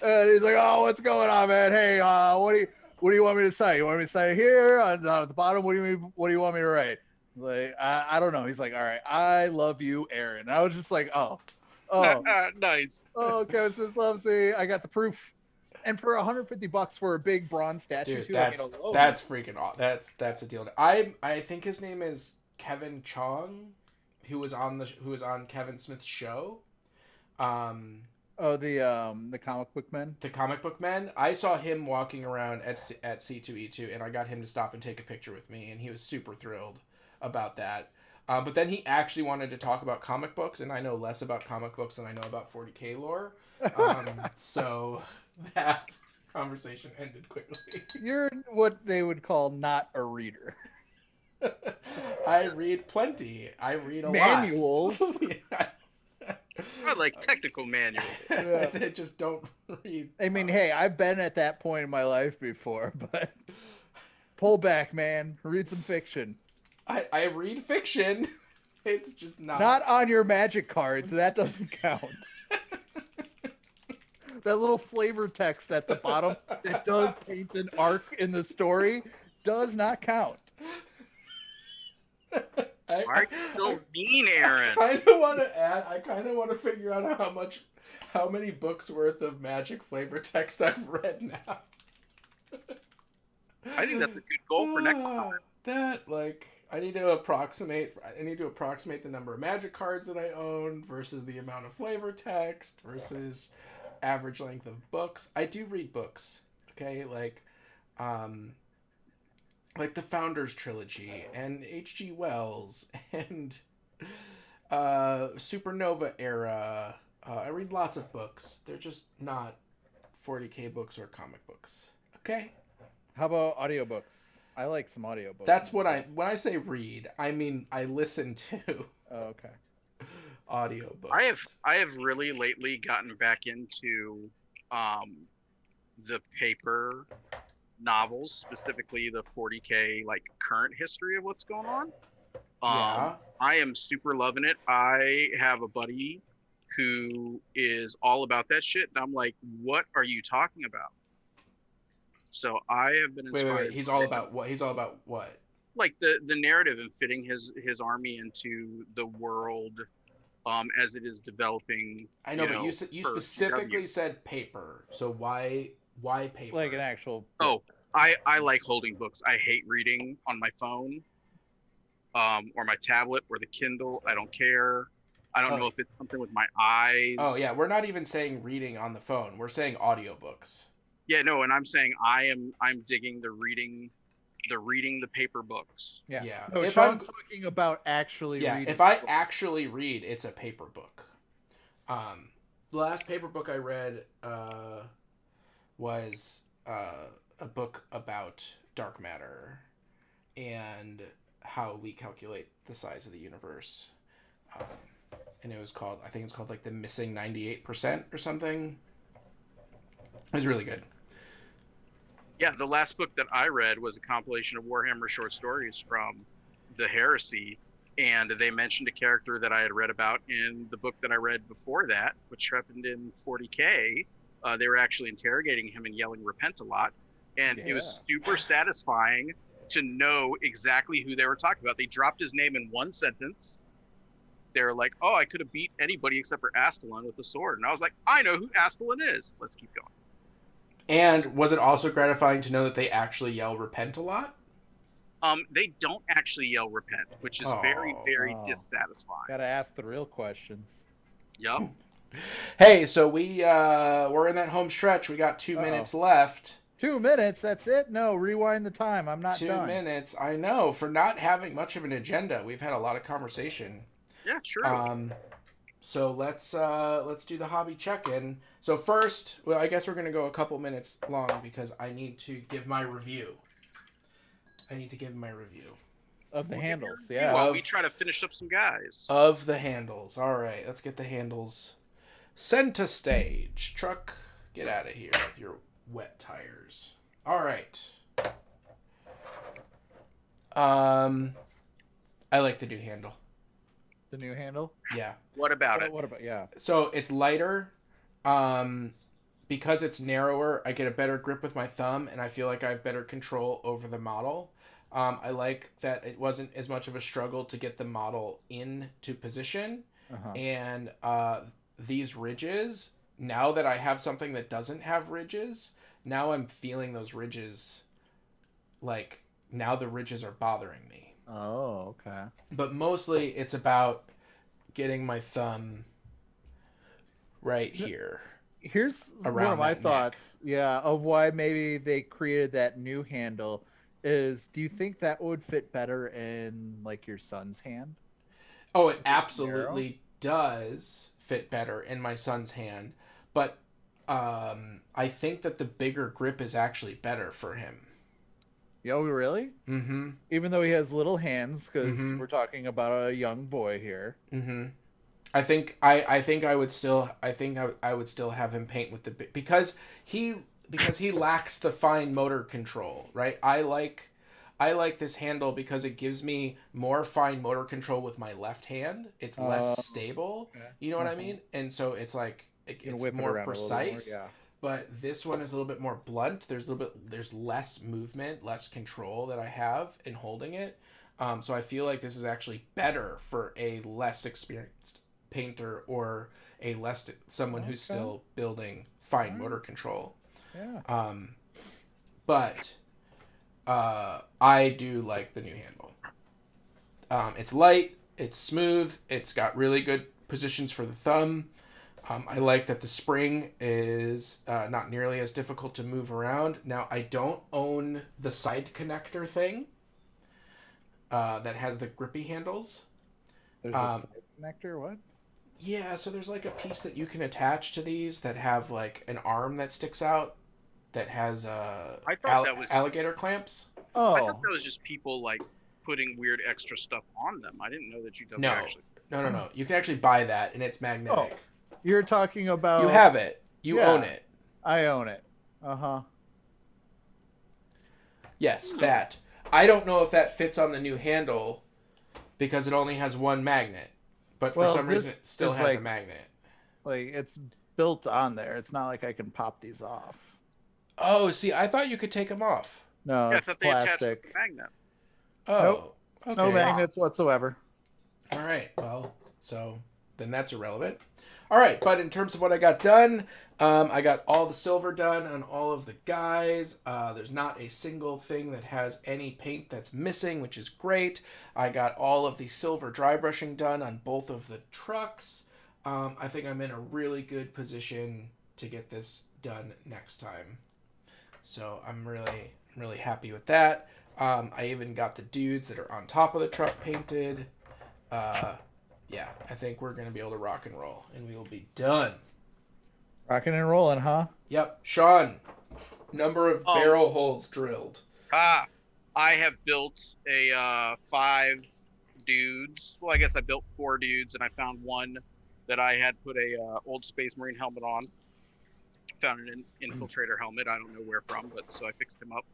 And he's like, oh, what's going on, man? Hey, what do you want me to sign? You want me to sign here on the bottom? What do you want me to write? Like, I don't know. He's like, all right, I love you, Aaron. And I was just like, oh, nice. Oh, Kevin Smith loves me. I got the proof. And for $150 for a big bronze statue, dude, that's freaking awesome. That's a deal. I think his name is Kevin Chong, who was on Kevin Smith's show. Oh, the comic book men. The comic book men. I saw him walking around at C2E2, and I got him to stop and take a picture with me, and he was super thrilled about that. But then he actually wanted to talk about comic books, and I know less about comic books than I know about 40K lore. So that conversation ended quickly. You're what they would call not a reader. I read plenty. I read a Manuals. lot. Yeah. I like technical manuals. Yeah. I just don't read. I mean, hey, I've been at that point in my life before, but pull back, man. Read some fiction. I read fiction. It's just Not on your magic cards. That doesn't count. That little flavor text at the bottom that does paint an arc in the story does not count. Why are you so mean, Aaron? I kind of want to add. I kind of want to figure out how many books worth of magic flavor text I've read now. I think that's a good goal for next time. I need to approximate the number of magic cards that I own versus the amount of flavor text versus average length of books. I do read books, okay, like the Founders Trilogy and H.G. Wells and Supernova era. I read lots of books. They're just not 40K books or comic books. Okay? How about audiobooks? I like some audiobooks. That's what when I say read, I mean I listen to. Oh, okay. Audiobooks. I have really lately gotten back into the paper novels, specifically the 40K like current history of what's going on. Yeah. I am super loving it. I have a buddy who is all about that shit, and I'm like, what are you talking about? So I have been inspired. Wait. He's all about what? He's all about what? Like the narrative and fitting his army into the world as it is developing. I know, but you specifically said paper. So why paper? Like an actual book. Oh, I like holding books. I hate reading on my phone or my tablet or the Kindle. I don't care. I don't know if it's something with my eyes. Oh yeah, we're not even saying reading on the phone. We're saying audiobooks. Yeah, no, and I'm saying I'm digging the reading the paper books. Yeah. Yeah. No, If Sean's talking about actually reading. If I actually read, it's a paper book. The last paper book I read was a book about dark matter and how we calculate the size of the universe. And it was called, I think it's called like The Missing 98% or something. It was really good. Yeah, the last book that I read was a compilation of Warhammer short stories from the Heresy, and they mentioned a character that I had read about in the book that I read before that, which happened in 40K. They were actually interrogating him and yelling "repent" a lot, and it was super satisfying to know exactly who they were talking about. They dropped his name in one sentence. They're like, "Oh, I could have beat anybody except for Astalon with a sword," and I was like, "I know who Astalon is. Let's keep going." And was it also gratifying to know that they actually yell "repent" a lot? They don't actually yell "repent," which is very, very dissatisfying. Gotta ask the real questions. Yep. Hey, so we're in that home stretch. We got 2 minutes left. 2 minutes? That's it? No, rewind the time. I'm not done. 2 minutes. I know. For not having much of an agenda, we've had a lot of conversation. Yeah, true. So let's do the hobby check-in. So first, well, I guess we're gonna go a couple minutes long because I need to give my review. Of the handles, yeah. While we try to finish up some guys. Of the handles. All right, let's get the handles sent to stage. Truck, get out of here with your wet tires. All right. I like the new handle. The new handle? Yeah. What about it? What about, yeah. So it's lighter. Because it's narrower, I get a better grip with my thumb, and I feel like I have better control over the model. I like that it wasn't as much of a struggle to get the model into position. And these ridges, now that I have something that doesn't have ridges, now I'm feeling those ridges, like, now the ridges are bothering me. Oh, okay. But mostly it's about getting my thumb right here. Here's one Around of my that neck. thoughts, of why maybe they created that new handle is, do you think that would fit better in like your son's hand? Oh, it If it's narrow? absolutely does fit better in my son's hand, but I think that the bigger grip is actually better for him. Yo, really? Mm-hmm. Even though he has little hands, because Mm-hmm. we're talking about a young boy here. Mm-hmm. I think I would still have him paint with the because he lacks the fine motor control, right? I like this handle because it gives me more fine motor control with my left hand. It's less stable, Okay. you know what I mean? And so it's like You can it's whip it more around a little more. precise. Yeah. But this one is a little bit more blunt. There's less movement, less control that I have in holding it. So I feel like this is actually better for a less experienced painter or someone who's Okay. still building fine motor control. Yeah. But I do like the new handle. It's light, it's smooth, it's got really good positions for the thumb. I like that the spring is not nearly as difficult to move around. Now, I don't own the side connector thing that has the grippy handles. There's a side connector. What? Yeah, so there's like a piece that you can attach to these that have like an arm that sticks out that has I thought that was alligator clamps. Oh, I thought that was just people like putting weird extra stuff on them. I didn't know that UW No. actually. No. You can actually buy that, and it's magnetic. you're talking about. You have it. You Yeah. own it. I own it. Uh-huh. Yes, that. I don't know if that fits on the new handle because it only has one magnet. But for Well, some this reason, it still is has a like- magnet. Like, it's built on there. It's not like I can pop these off. Oh, see, I thought you could take them off. No, Yeah, I it's thought they attached plastic. the magnet. Oh, Nope. okay. No magnets whatsoever. All right. Well, so then that's irrelevant. All right, but in terms of what I got done, I got all the silver done on all of the guys. There's not a single thing that has any paint that's missing, which is great. I got all of the silver dry brushing done on both of the trucks. I think I'm in a really good position to get this done next time. So I'm really happy with that. I even got the dudes that are on top of the truck painted. Yeah, I think we're going to be able to rock and roll, and we will be done. Rocking and rolling, huh? Yep. Sean, number of barrel holes drilled. I have built a 5 dudes. Well, I guess I built 4 dudes, and I found one that I had put a old Space Marine helmet on. Found an infiltrator helmet. I don't know where from, but so I fixed him up.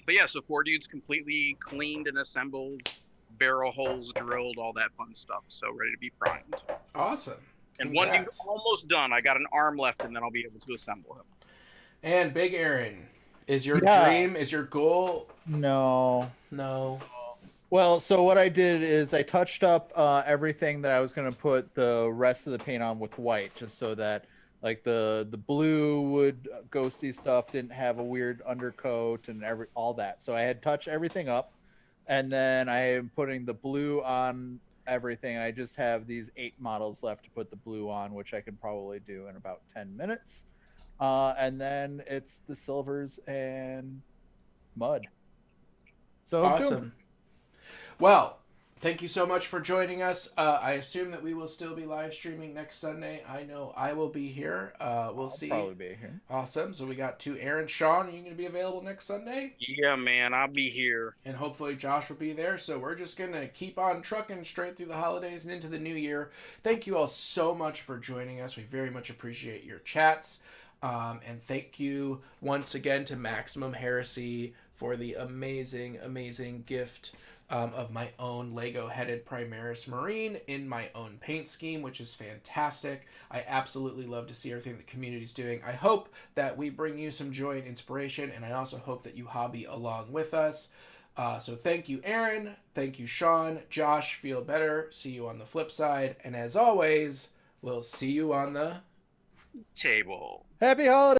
But yeah, so 4 dudes completely cleaned and assembled, barrel holes drilled, all that fun stuff. So ready to be primed. Awesome. And one dude Congrats. almost done. I got an arm left, and then I'll be able to assemble him. And Big Aaron, is your Yeah. dream, is your goal? No. No. Well, so what I did is I touched up everything that I was going to put the rest of the paint on with white, just so that like the blue wood ghosty stuff didn't have a weird undercoat and all that. So I had touched everything up, and then I am putting the blue on everything. I just have these 8 models left to put the blue on, which I can probably do in about 10 minutes. And then it's the silvers and mud. So Awesome. Well, thank you so much for joining us. I assume that we will still be live streaming next Sunday. I know I will be here. We'll see. probably be here. Awesome. So we got 2 Aaron. Sean, are you going to be available next Sunday? Yeah, man, I'll be here. And hopefully Josh will be there. So we're just going to keep on trucking straight through the holidays and into the new year. Thank you all so much for joining us. We very much appreciate your chats. And thank you once again to Maximum Heresy for the amazing gift of my own Lego-headed Primaris Marine in my own paint scheme, which is fantastic. I absolutely love to see everything the community's doing. I hope that we bring you some joy and inspiration, and I also hope that you hobby along with us. So thank you, Aaron. Thank you, Sean. Josh, feel better. See you on the flip side. And as always, we'll see you on the Table. Happy holidays.